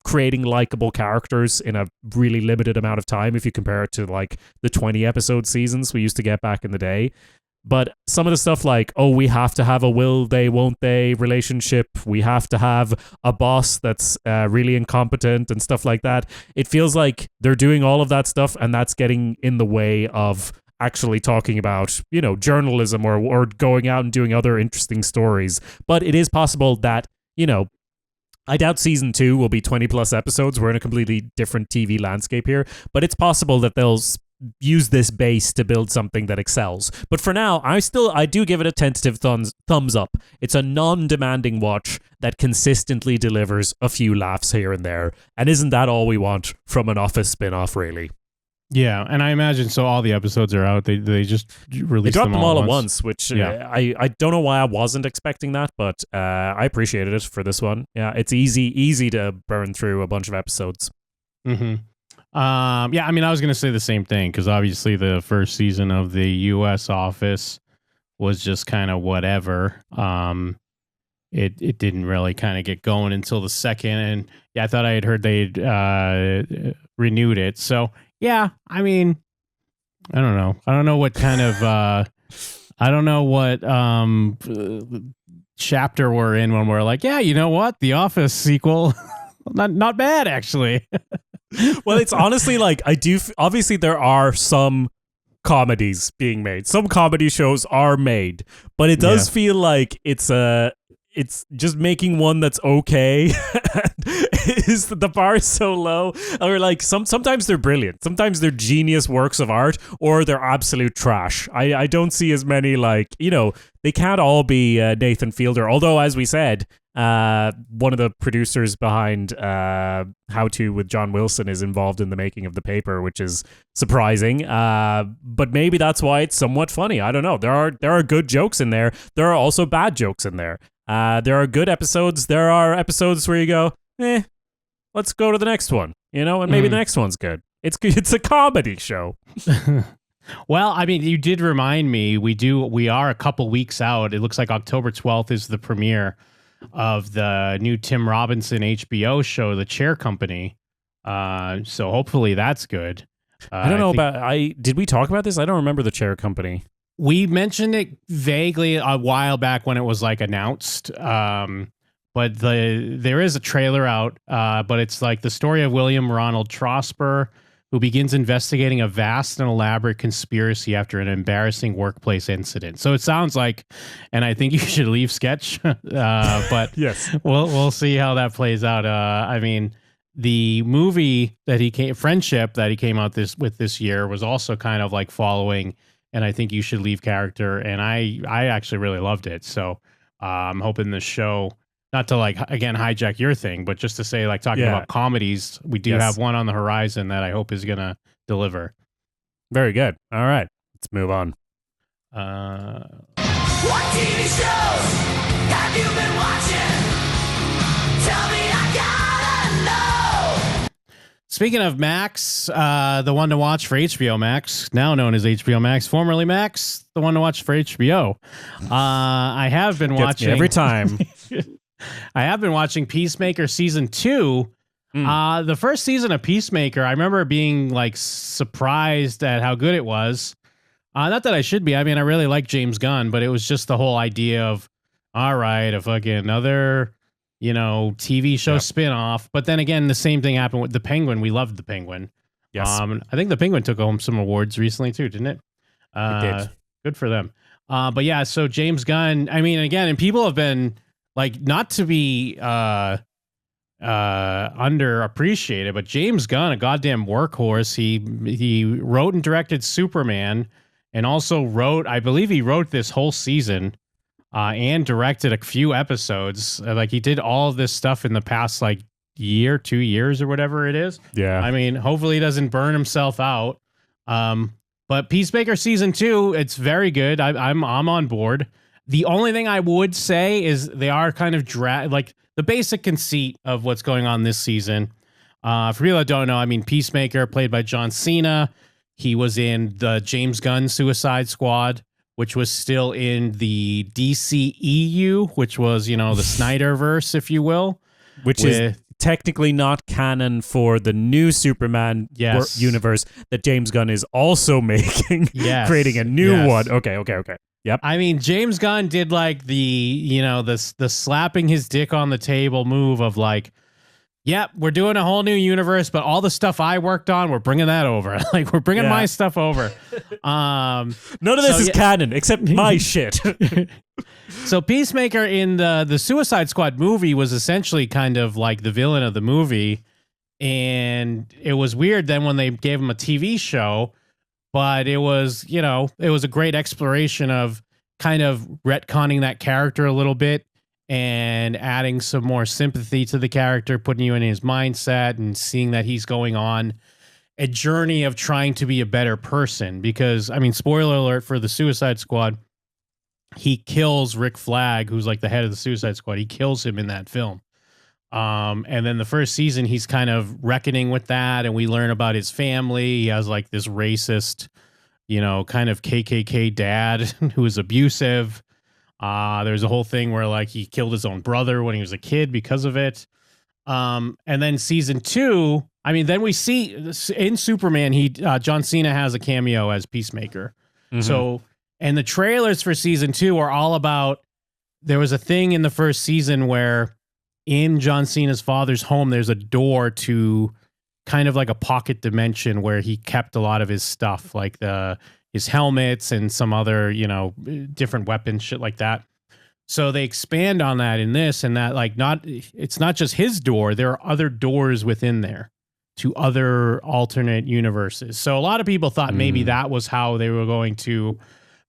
creating likable characters in a really limited amount of time if you compare it to like the 20 episode seasons we used to get back in the day. But some of the stuff like, we have to have a will they, won't they relationship. We have to have a boss that's really incompetent and stuff like that. It feels like they're doing all of that stuff and that's getting in the way of actually talking about, journalism or going out and doing other interesting stories. But it is possible that, I doubt season 2 will be 20 plus episodes. We're in a completely different TV landscape here. But it's possible that they'll use this base to build something that excels. But for now, I do give it a tentative thumbs up. It's a non-demanding watch that consistently delivers a few laughs here and there. And isn't that all we want from an Office spin-off, really? Yeah, and I imagine so all the episodes are out. They just released them all at once, which I don't know why I wasn't expecting that, but I appreciated it for this one. Yeah, it's easy to burn through a bunch of episodes. I was going to say the same thing, because obviously the first season of the U.S. Office was just kind of whatever. It didn't really kind of get going until the second, and I thought I had heard they'd renewed it. So I don't know. I don't know what kind of I don't know what chapter we're in when we're like, you know what, The Office sequel, not bad actually. Well, it's honestly like obviously there are some comedies being made. Some comedy shows are made, but it does feel like it's just making one that's okay. The bar is so low. Or like sometimes they're brilliant. Sometimes they're genius works of art, or they're absolute trash. I don't see as many they can't all be Nathan Fielder. Although, as we said, one of the producers behind How To with John Wilson is involved in the making of the paper, which is surprising. But maybe that's why it's somewhat funny. I don't know. There are good jokes in there. There are also bad jokes in there. There are good episodes. There are episodes where you go, let's go to the next one, and maybe the next one's good. It's a comedy show. Well, I mean, you did remind me. We are a couple weeks out. It looks like October 12th is the premiere of the new Tim Robinson HBO show, The Chair Company. So hopefully that's good. I don't know did we talk about this? I don't remember The Chair Company. We mentioned it vaguely a while back when it was like announced. But there is a trailer out, but it's like the story of William Ronald Trosper, who begins investigating a vast and elaborate conspiracy after an embarrassing workplace incident. So it sounds like, and I think you should leave sketch, but yes, we'll see how that plays out. I mean, the movie that Friendship that he came out with this year was also kind of like following, and I think you should leave character, and I actually really loved it. So I'm hoping the show, not to like, again, hijack your thing, but just to say, like, talking about comedies, we do have one on the horizon that I hope is going to deliver. Very good. All right. Let's move on. What TV shows have you been watching? Tell me, I gotta know. Speaking of Max, the one to watch for HBO Max, now known as HBO Max, formerly Max, the one to watch for HBO. I have been watching every time. I have been watching Peacemaker season 2. The first season of Peacemaker, I remember being like surprised at how good it was. Not that I should be. I mean, I really like James Gunn, but it was just the whole idea of, all right, a fucking another TV show Yep. spin-off. But then again, the same thing happened with the Penguin. We loved the Penguin. Yes. I think the Penguin took home some awards recently too, didn't it? It did. Good for them. But yeah, so James Gunn, I mean, again, and people have been like, not to be underappreciated, but James Gunn, a goddamn workhorse. He wrote and directed Superman, and also I believe he wrote this whole season, and directed a few episodes. Like, he did all of this stuff in the past like year, 2 years or whatever it is. Yeah. I mean, hopefully he doesn't burn himself out. But Peacemaker season 2, it's very good. I'm on board. The only thing I would say is they are kind of like the basic conceit of what's going on this season. For people that don't know, I mean, Peacemaker, played by John Cena, he was in the James Gunn Suicide Squad, which was still in the DCEU, which was, the Snyderverse, if you will. Which is technically not canon for the new Superman universe that James Gunn is also making, creating a new one. Okay. Yep. I mean, James Gunn did like the slapping his dick on the table move of like, yep, we're doing a whole new universe, but all the stuff I worked on, we're bringing that over. Like, we're bringing my stuff over. None of this is canon except my shit. So Peacemaker in the Suicide Squad movie was essentially kind of like the villain of the movie. And it was weird then when they gave him a TV show, but it was, it was a great exploration of kind of retconning that character a little bit and adding some more sympathy to the character, putting you in his mindset and seeing that he's going on a journey of trying to be a better person. Because, I mean, spoiler alert for the Suicide Squad, he kills Rick Flag, who's like the head of the Suicide Squad. He kills him in that film. And then the first season, he's kind of reckoning with that, and we learn about his family. He has like this racist, kind of KKK dad who is abusive. There's a whole thing where like he killed his own brother when he was a kid because of it. And then season 2, I mean, then we see in Superman, John Cena has a cameo as Peacemaker. Mm-hmm. So, and the trailers for season 2 are all about, there was a thing in the first season where in John Cena's father's home, there's a door to kind of like a pocket dimension where he kept a lot of his stuff, like his helmets and some other, different weapons, shit like that. So they expand on that in this, and that it's not just his door. There are other doors within there to other alternate universes. So a lot of people thought maybe that was how they were going to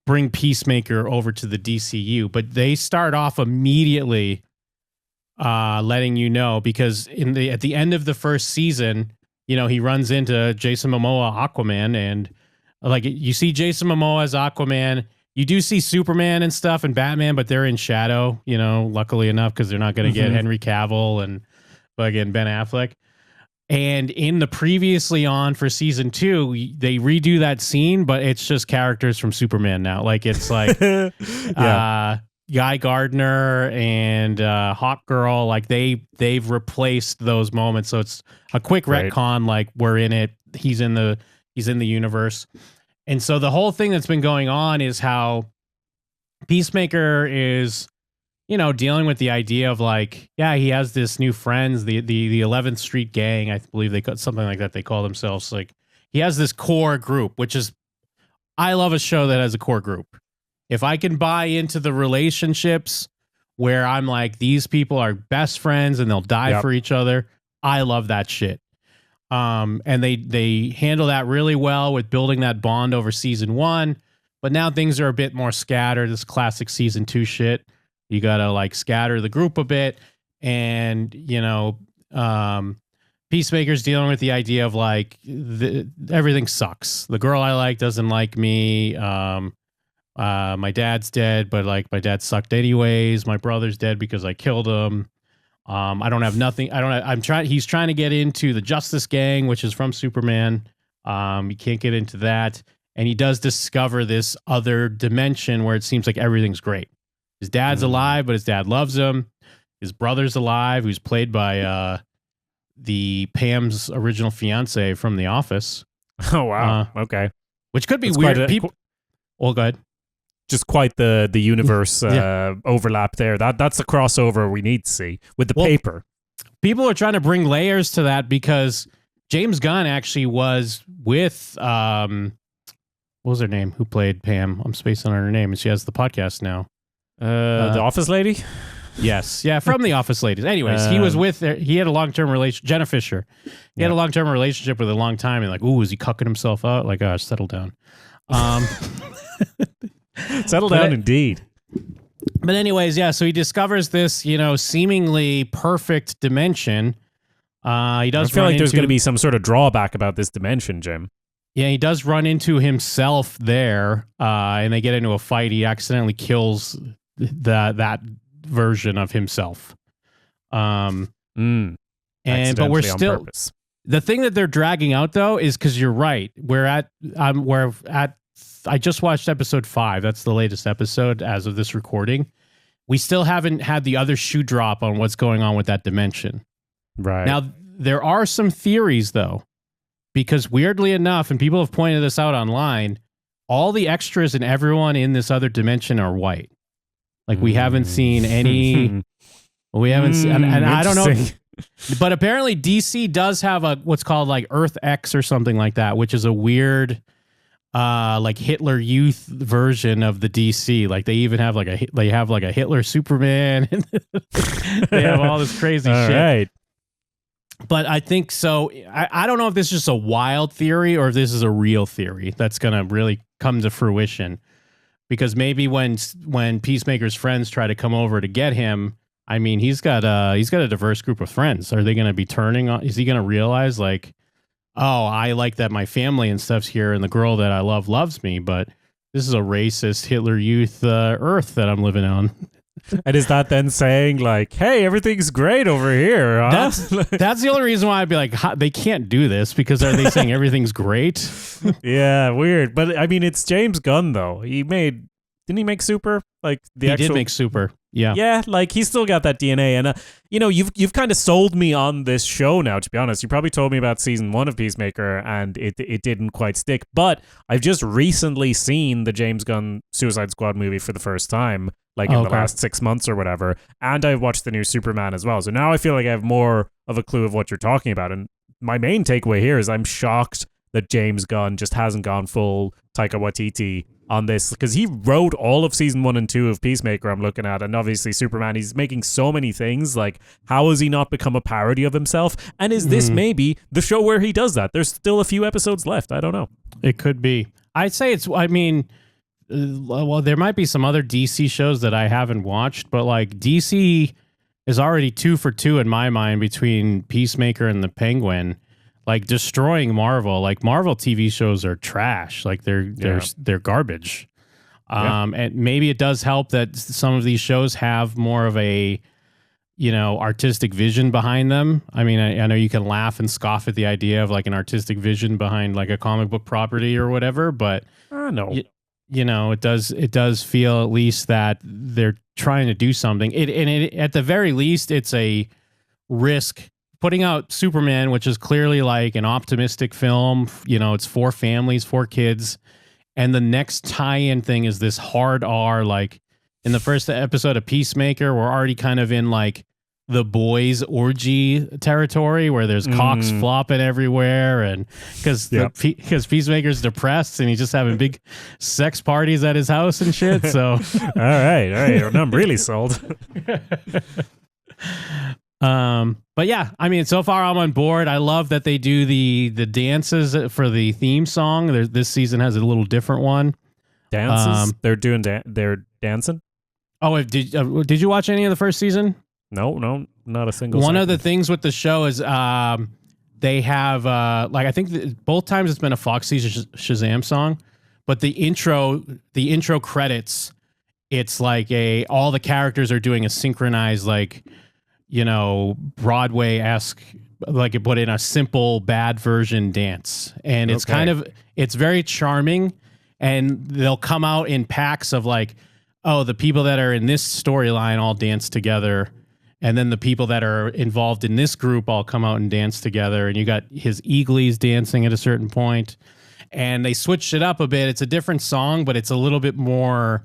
bring Peacemaker over to the DCU, but they start off immediately letting you know, because at the end of the first season, he runs into Jason Momoa, Aquaman, and like you see Jason Momoa as Aquaman. You do see Superman and stuff and Batman, but they're in shadow, luckily enough, because they're not going to get Henry Cavill and again Ben Affleck. And in the previously on for season 2, they redo that scene, but it's just characters from Superman now. Like it's like Guy Gardner and Hawk Girl, like they've replaced those moments. So it's a quick retcon, like we're in it. He's in the universe. And so the whole thing that's been going on is how Peacemaker is, dealing with the idea of like, he has this new friends, the 11th Street Gang, I believe they got something like that. They call themselves. Like, he has this core group, which is, I love a show that has a core group. If I can buy into the relationships where I'm like, these people are best friends and they'll die for each other, I love that shit. And they handle that really well with building that bond over season 1. But now things are a bit more scattered. This classic season 2 shit. You got to like scatter the group a bit. And, Peacemaker's dealing with the idea of like, everything sucks. The girl I like doesn't like me. My dad's dead, but like my dad sucked anyways. My brother's dead because I killed him. I don't have nothing. He's trying to get into the Justice Gang, which is from Superman. He can't get into that. And he does discover this other dimension where it seems like everything's great. His dad's alive, but his dad loves him. His brother's alive, who's played by the Pam's original fiance from The Office. Oh, wow. Okay. Which could be weird. Go ahead. just quite the universe overlap there. That's the crossover we need to see with the paper. People are trying to bring layers to that because James Gunn actually was with what was her name? Who played Pam? I'm spacing on her name, and she has the podcast now. The Office lady? Yes. Yeah, from The Office Ladies. Anyways, he was with her. He had a long-term relationship. Jenna Fisher. He had a long-term relationship with her a long time. And like, ooh, is he cucking himself out? Like, gosh, settle down. Settle down indeed. But anyways, yeah, so he discovers this, seemingly perfect dimension. He does I feel like there's going to be some sort of drawback about this dimension, Jim. Yeah, he does run into himself there, and they get into a fight. He accidentally kills that version of himself. But we're still purpose. The thing that they're dragging out though is because you're right. I just watched episode 5. That's the latest episode as of this recording. We still haven't had the other shoe drop on what's going on with that dimension. Right. Now, there are some theories, though, because weirdly enough, and people have pointed this out online, all the extras and everyone in this other dimension are white. Like, we haven't seen any... We haven't seen... And I don't know... But apparently DC does have what's called like Earth X or something like that, which is a weird... like Hitler Youth version of the DC. Like they even have like a Hitler Superman. They have all this crazy shit. Right. But I think so. I don't know if this is just a wild theory or if this is a real theory that's going to really come to fruition. Because maybe when Peacemaker's friends try to come over to get him, I mean, he's got a diverse group of friends. Are they going to be turning on? Is he going to realize like, oh, I like that my family and stuff's here and the girl that I love loves me, but this is a racist Hitler Youth Earth that I'm living on. And is that then saying like, hey, everything's great over here, huh? That's the only reason why I'd be like, they can't do this, because are they saying everything's great? Yeah, weird. But I mean, it's James Gunn though. Didn't he make Super? Like he did make Super. Yeah. Yeah, like he's still got that DNA. And, you've kind of sold me on this show now, to be honest. You probably told me about season 1 of Peacemaker and it didn't quite stick. But I've just recently seen the James Gunn Suicide Squad movie for the first time, like in the last 6 months or whatever. And I've watched the new Superman as well. So now I feel like I have more of a clue of what you're talking about. And my main takeaway here is I'm shocked that James Gunn just hasn't gone full Taika Waititi on this, because he wrote all of season 1 and 2 of Peacemaker I'm looking at, and obviously Superman. He's making so many things. Like, how has he not become a parody of himself? And is this maybe the show where he does that? There's still a few episodes left. I don't know. It could be. I'd say well, there might be some other DC shows that I haven't watched, but like DC is already 2 for 2 in my mind between Peacemaker and the Penguin. Like destroying Marvel. Like Marvel TV shows are trash. Like they're garbage. And maybe it does help that some of these shows have more of a, artistic vision behind them. I mean, I know you can laugh and scoff at the idea of like an artistic vision behind like a comic book property or whatever, but no. It does feel at least that they're trying to do something. At the very least, it's a risk. Putting out Superman, which is clearly like an optimistic film, it's 4 families, 4 kids. And the next tie-in thing is this hard R, like in the first episode of Peacemaker, we're already kind of in like the boys orgy territory where there's cocks flopping everywhere. And because Peacemaker's depressed and he's just having big sex parties at his house and shit. So, all right. I'm really sold. But yeah, I mean, so far I'm on board. I love that they do the dances for the theme song. This season has a little different one. Dances? They're dancing? Oh, did you watch any of the first season? No, not a single. One of the things with the show is they have like I think both times it's been a Foxy Shazam song, but the intro credits, it's like all the characters are doing a synchronized like, Broadway-esque, like it put in a simple bad version dance. And it's it's very charming. And they'll come out in packs of like, oh, the people that are in this storyline all dance together. And then the people that are involved in this group all come out and dance together. And you got his Eagles dancing at a certain point. And they switched it up a bit. It's a different song, but it's a little bit more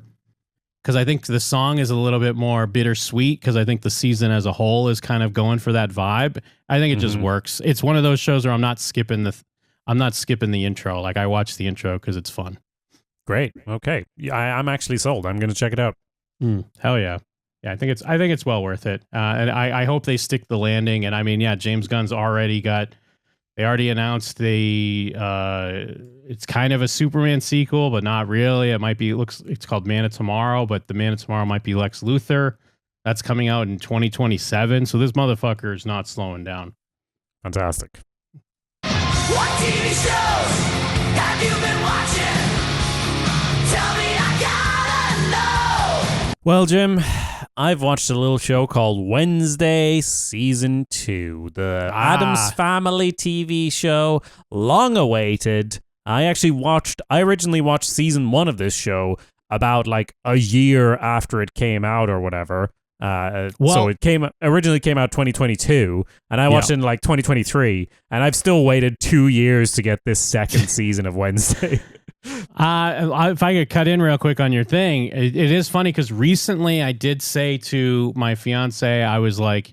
because I think the song is a little bit more bittersweet because I think the season as a whole is kind of going for that vibe. I think it just works. It's one of those shows where I'm not skipping the intro. Like I watch the intro because it's fun. Great. Okay. Yeah, I'm actually sold. I'm going to check it out. Hell yeah. Yeah, I think it's well worth it. And I hope they stick the landing. And I mean, yeah, James Gunn's they already announced it's kind of a Superman sequel, but not really. It's called Man of Tomorrow, but the Man of Tomorrow might be Lex Luthor. That's coming out in 2027. So this motherfucker is not slowing down. Fantastic. What TV shows have you been watching? Tell me, I gotta know. Well, Jim, I've watched a little show called Wednesday Season 2, the Addams Family TV show, long awaited. I originally watched Season 1 of this show about like a year after it came out or whatever. So it originally came out 2022, and I watched it in like 2023, and I've still waited 2 years to get this second season of Wednesday. If I could cut in real quick on your thing, it is funny because recently I did say to my fiance, I was like,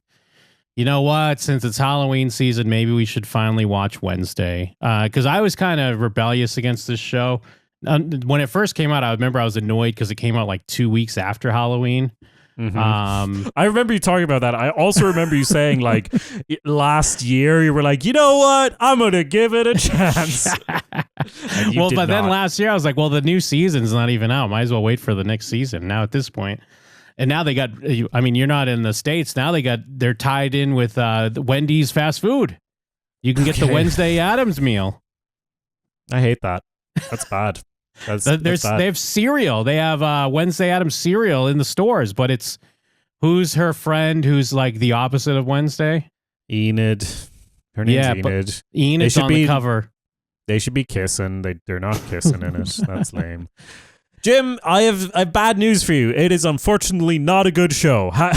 you know what? Since it's Halloween season, maybe we should finally watch Wednesday. Because I was kind of rebellious against this show. When it first came out, I remember I was annoyed because it came out like 2 weeks after Halloween. I remember you talking about that. I also remember you saying like last year you were like, you know what, I'm gonna give it a chance. Then last year I was like, well, the new season's not even out, might as well wait for the next season now at this point. And now they got, I mean, you're not in the States now, they're tied in with Wendy's fast food. You can get the Wednesday Addams meal. I hate that. That's bad. That's bad. They have cereal. They have Wednesday Addams cereal in the stores, but it's who's her friend who's like the opposite of Wednesday? Enid. Her name's Enid. But Enid's on the cover. They should be kissing. They're not kissing in it. That's lame. Jim, I have bad news for you. It is unfortunately not a good show. I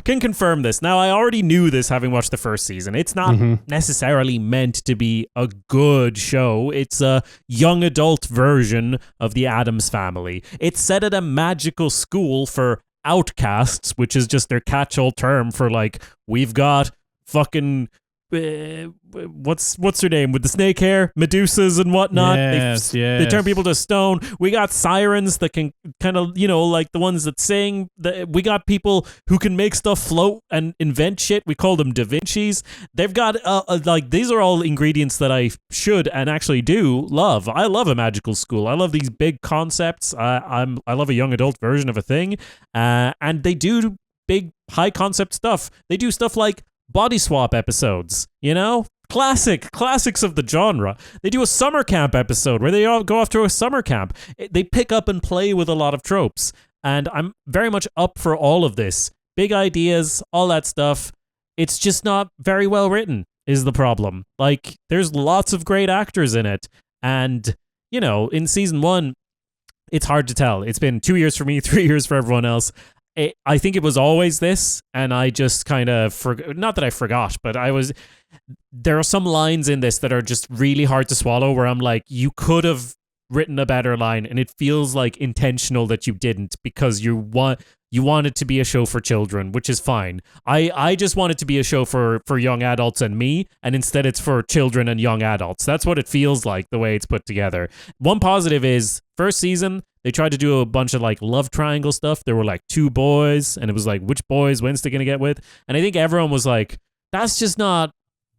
can confirm this. Now, I already knew this having watched the first season. It's not necessarily meant to be a good show. It's a young adult version of the Addams Family. It's set at a magical school for outcasts, which is just their catch-all term for like, we've got fucking what's her name with the snake hair, Medusas and whatnot. Yes. They turn people to stone. We got sirens that can kind of, like the ones that sing. We got people who can make stuff float and invent shit. We call them Da Vinci's. They've got like, these are all ingredients that I should and actually do love. I love a magical school. I love these big concepts. I love a young adult version of a thing, and they do big high concept stuff. They do stuff like body swap episodes, classics of the genre. They do a summer camp episode where they all go off to a summer camp. They pick up and play with a lot of tropes, and I'm very much up for all of this. Big ideas, all that stuff. It's just not very well written is the problem. Like, there's lots of great actors in it, and in season 1 it's hard to tell. It's been 2 years for me, 3 years for everyone else. I think it was always this, and I just kind of not that I forgot, but there are some lines in this that are just really hard to swallow where I'm like, you could have written a better line, and it feels like intentional that you didn't, because you want it to be a show for children, which is fine. I just want it to be a show for young adults and me, and instead it's for children and young adults. That's what it feels like, the way it's put together. One positive is, first season, they tried to do a bunch of like love triangle stuff. There were like 2 boys, and it was like, which boys Wednesday gonna get with? And I think everyone was like, that's just not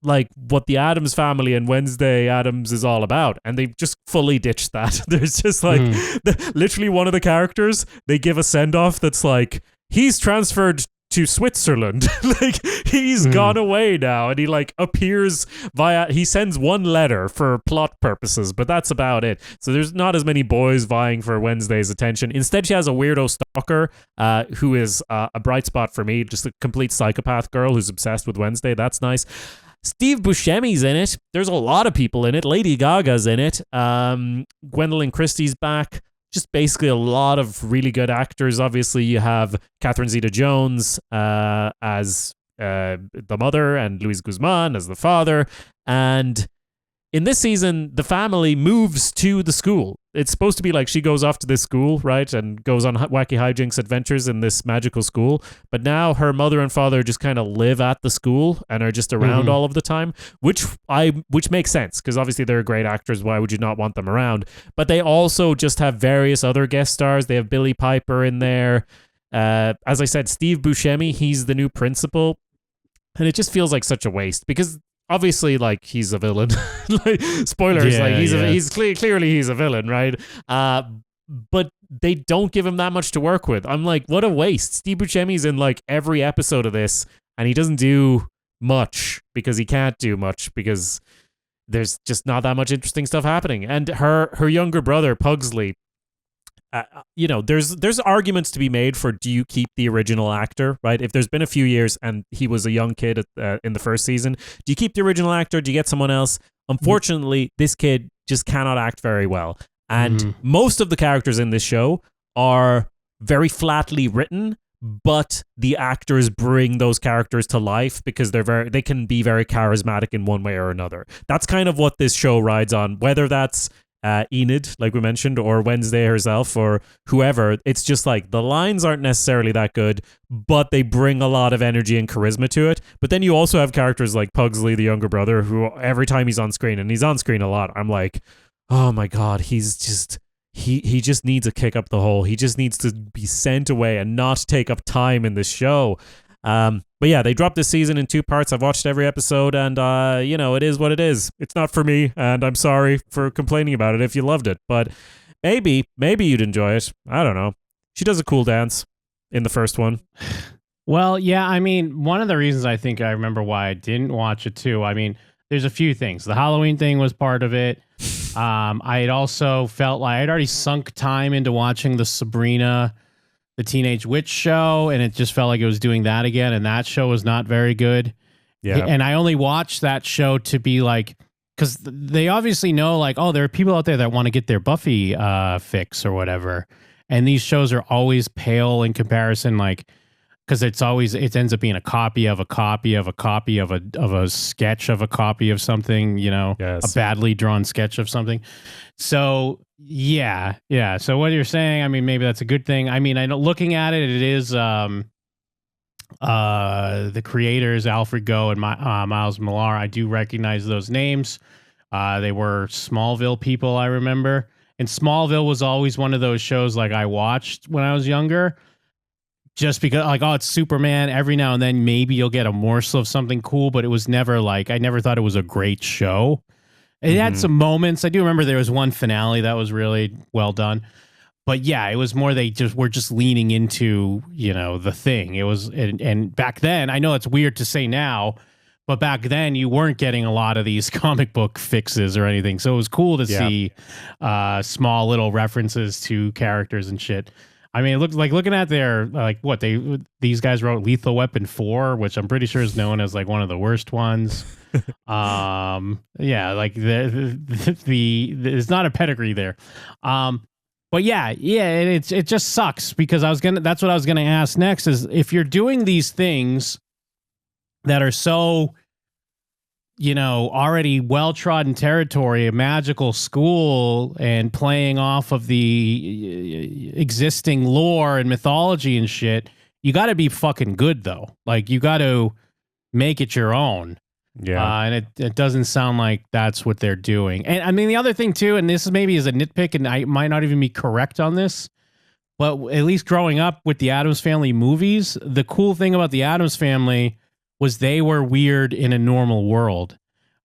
like what the Addams Family and Wednesday Addams is all about. And they just fully ditched that. There's just like literally one of the characters, they give a send-off that's like, he's transferred to Switzerland. Like, he's gone away now, and he like appears he sends one letter for plot purposes, but that's about it. So there's not as many boys vying for Wednesday's attention. Instead, she has a weirdo stalker who is a bright spot for me, just a complete psychopath girl who's obsessed with Wednesday. That's nice. Steve Buscemi's in it. There's a lot of people in it. Lady Gaga's in it. Gwendolyn Christie's back. Just basically a lot of really good actors. Obviously, you have Catherine Zeta-Jones as the mother, and Luis Guzman as the father. And in this season, the family moves to the school. it's supposed to be like she goes off to this school, right, and goes on wacky hijinks adventures in this magical school. But now her mother and father just kind of live at the school and are just around all of the time, which makes sense because obviously they're great actors. Why would you not want them around? But they also just have various other guest stars. They have Billy Piper in there. As I said, Steve Buscemi, he's the new principal. And it just feels like such a waste because obviously, like, he's a villain. Like, spoilers, clearly he's a villain, right? But they don't give him that much to work with. I'm like, what a waste. Steve Buscemi's in like every episode of this, and he doesn't do much because he can't do much because there's just not that much interesting stuff happening. And her younger brother, Pugsley, there's arguments to be made for, do you keep the original actor, right? If there's been a few years and he was a young kid in the first season, do you keep the original actor? Do you get someone else? Unfortunately, this kid just cannot act very well. And most of the characters in this show are very flatly written, but the actors bring those characters to life because they can be very charismatic in one way or another. That's kind of what this show rides on, whether that's Enid, like we mentioned, or Wednesday herself, or whoever. It's just like the lines aren't necessarily that good, but they bring a lot of energy and charisma to it. But then you also have characters like Pugsley, the younger brother, who every time he's on screen, and he's on screen a lot, I'm like, oh my God, he's just... He just needs a kick up the hole. He just needs to be sent away and not take up time in this show. But yeah, they dropped this season in 2 parts. I've watched every episode, and it is what it is. It's not for me, and I'm sorry for complaining about it if you loved it. But maybe you'd enjoy it. I don't know. She does a cool dance in the first one. Well, yeah, I mean, one of the reasons I think I remember why I didn't watch it too, I mean, there's a few things. The Halloween thing was part of it. I had also felt like I'd already sunk time into watching the Sabrina, the Teenage Witch show, and it just felt like it was doing that again, and that show was not very good. Yeah. And I only watched that show to be like, because they obviously know, like, oh, there are people out there that want to get their Buffy fix or whatever, and these shows are always pale in comparison, like, because it ends up being a copy of a copy of a copy of a sketch of a copy of something, Yes. a badly drawn sketch of something. So yeah. So what you're saying, I mean, maybe that's a good thing. I mean, I know looking at it, it is the creators, Alfred Goh and Miles Millar. I do recognize those names. They were Smallville people, I remember. And Smallville was always one of those shows like I watched when I was younger. Just because, like, oh, it's Superman. Every now and then, maybe you'll get a morsel of something cool, but it was never like, I never thought it was a great show. It had some moments. I do remember there was one finale that was really well done. But yeah, it was more they just were just leaning into, the thing. It was, and back then, I know it's weird to say now, but back then you weren't getting a lot of these comic book fixes or anything. So it was cool to see small little references to characters and shit. I mean, it looked like looking at their, like, what these guys wrote Lethal Weapon 4, which I'm pretty sure is known as like one of the worst ones. Yeah, like there's not a pedigree there. But yeah, it just sucks because that's what I was gonna ask next is if you're doing these things that are so, already well-trodden territory, a magical school, and playing off of the existing lore and mythology and shit, you got to be fucking good, though. Like, you got to make it your own. Yeah. And it doesn't sound like that's what they're doing. And, I mean, the other thing, too, and this maybe is a nitpick, and I might not even be correct on this, but at least growing up with the Addams Family movies, the cool thing about the Addams Family was they were weird in a normal world.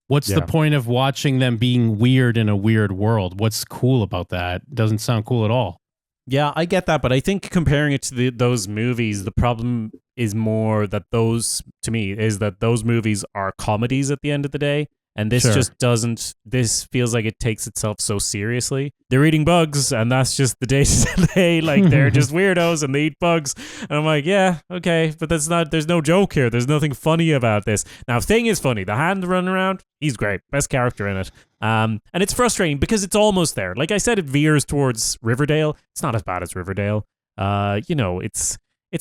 What's the point of watching them being weird in a weird world? What's cool about that? Doesn't sound cool at all. Yeah, I get that, but I think comparing it to those movies, the problem is more that those movies are comedies at the end of the day. And this just doesn't, this feels like it takes itself so seriously. They're eating bugs, and that's just the day-to-day, like, they're just weirdos, and they eat bugs. And I'm like, yeah, okay, but there's no joke here. There's nothing funny about this. Now, Thing is funny. The hand running around, he's great. Best character in it. And it's frustrating because it's almost there. Like I said, it veers towards Riverdale. It's not as bad as Riverdale. It's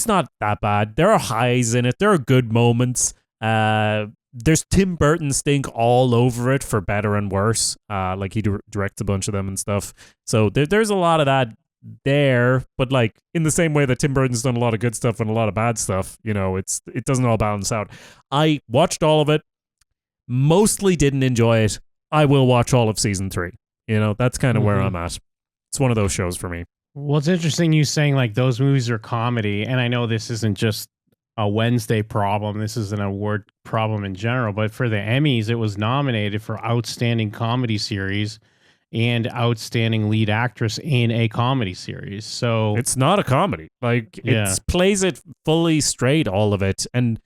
not that bad. There are highs in it. There are good moments. There's Tim Burton stink all over it for better and worse. Like he directs a bunch of them and stuff. So there's a lot of that there, but like in the same way that Tim Burton's done a lot of good stuff and a lot of bad stuff, you know, it doesn't all balance out. I watched all of it, mostly didn't enjoy it. I will watch all of season 3. You know, that's kind of where I'm at. It's one of those shows for me. Well, it's interesting you saying like those movies are comedy, and I know this isn't just a Wednesday problem. This is an award problem in general, but for the Emmys, it was nominated for Outstanding Comedy Series and Outstanding Lead Actress in a Comedy Series. So it's not a comedy. Like it plays it fully straight, all of it. And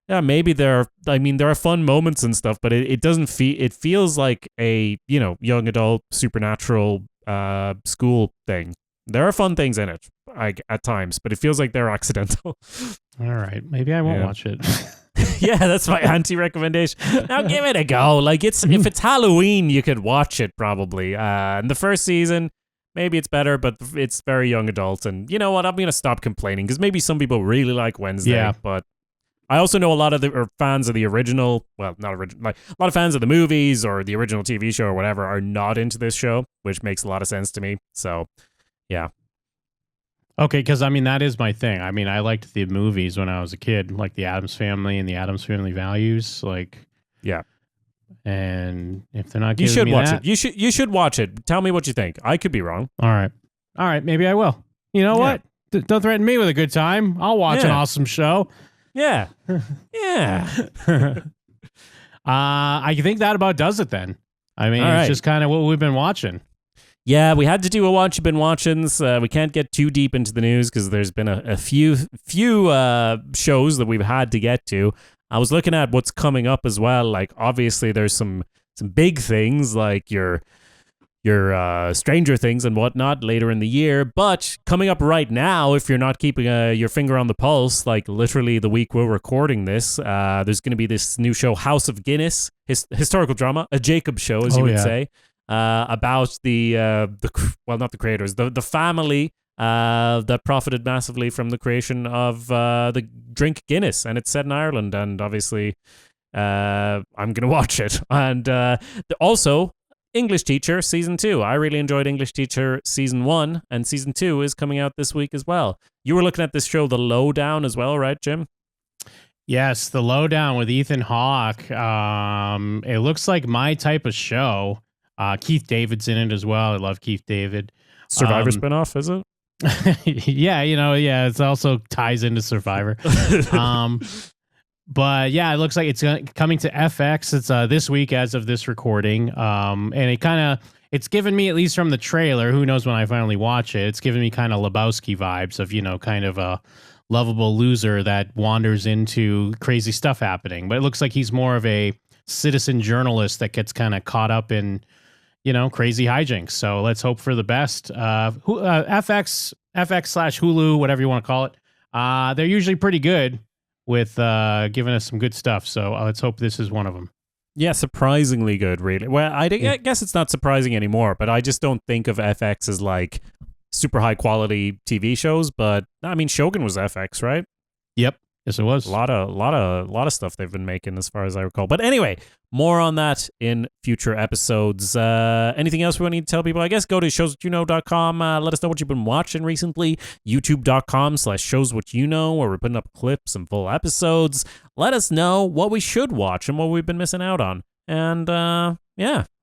yeah, maybe there are fun moments and stuff, but it doesn't feel, it feels like a, you know, young adult supernatural school thing. There are fun things in it, at times, but it feels like they're accidental. All right, maybe I won't watch it. Yeah, that's my anti-recommendation. Now give it a go. Like if it's Halloween, you could watch it probably. In the first season, maybe it's better, but it's very young adult. And you know what? I'm gonna stop complaining because maybe some people really like Wednesday, but I also know a lot of the fans of the original. Well, not original. Like a lot of fans of the movies or the original TV show or whatever are not into this show, which makes a lot of sense to me. So, yeah. Okay, because I mean that is my thing. I mean, I liked the movies when I was a kid, like the Addams Family and the Addams Family Values. Like, yeah. And if they're not, giving you should me watch that, it. You should watch it. Tell me what you think. I could be wrong. All right, maybe I will. You know what? Don't threaten me with a good time. I'll watch an awesome show. Yeah, yeah. I think that about does it then. I mean, it's just kind of what we've been watching. Yeah, we had to do a watch you've been watchings. We can't get too deep into the news because there's been a few shows that we've had to get to. I was looking at what's coming up as well. Like obviously there's some big things like your Stranger Things and whatnot later in the year. But coming up right now, if you're not keeping your finger on the pulse, like literally the week we're recording this, there's going to be this new show, House of Guinness, historical drama, a Jacob show, as you would say. About not the creators, the family that profited massively from the creation of the drink Guinness, and it's set in Ireland, and obviously I'm gonna watch it. And also English Teacher season 2. I really enjoyed English Teacher season 1, and season 2 is coming out this week as well. You were looking at this show, The Lowdown, as well, right, Jim? Yes, The Lowdown with Ethan Hawke. It looks like my type of show. Keith David's in it as well. I love Keith David. Survivor spinoff, is it? It also ties into Survivor. But yeah, it looks like it's coming to FX. It's this week as of this recording. And it's given me, at least from the trailer, who knows when I finally watch it, it's given me kind of Lebowski vibes of, you know, kind of a lovable loser that wanders into crazy stuff happening. But it looks like he's more of a citizen journalist that gets kind of caught up in, you know, crazy hijinks. So let's hope for the best. FX/Hulu, whatever you want to call it. They're usually pretty good with giving us some good stuff. So let's hope this is one of them. Yeah, surprisingly good, really. Well, I guess it's not surprising anymore, but I just don't think of FX as like super high quality TV shows. But I mean, Shogun was FX, right? Yep. Yes, it was. A lot of stuff they've been making, as far as I recall. But anyway, more on that in future episodes. Anything else we want to tell people? I guess go to showswhatyouknow.com. Let us know what you've been watching recently. YouTube.com/showswhatyouKnow, where we're putting up clips and full episodes. Let us know what we should watch and what we've been missing out on. And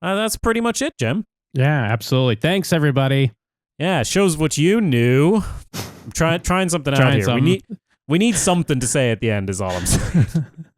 that's pretty much it, Jim. Yeah, absolutely. Thanks, everybody. Yeah, shows what you knew. I'm trying something out here. We need something to say at the end, is all I'm saying.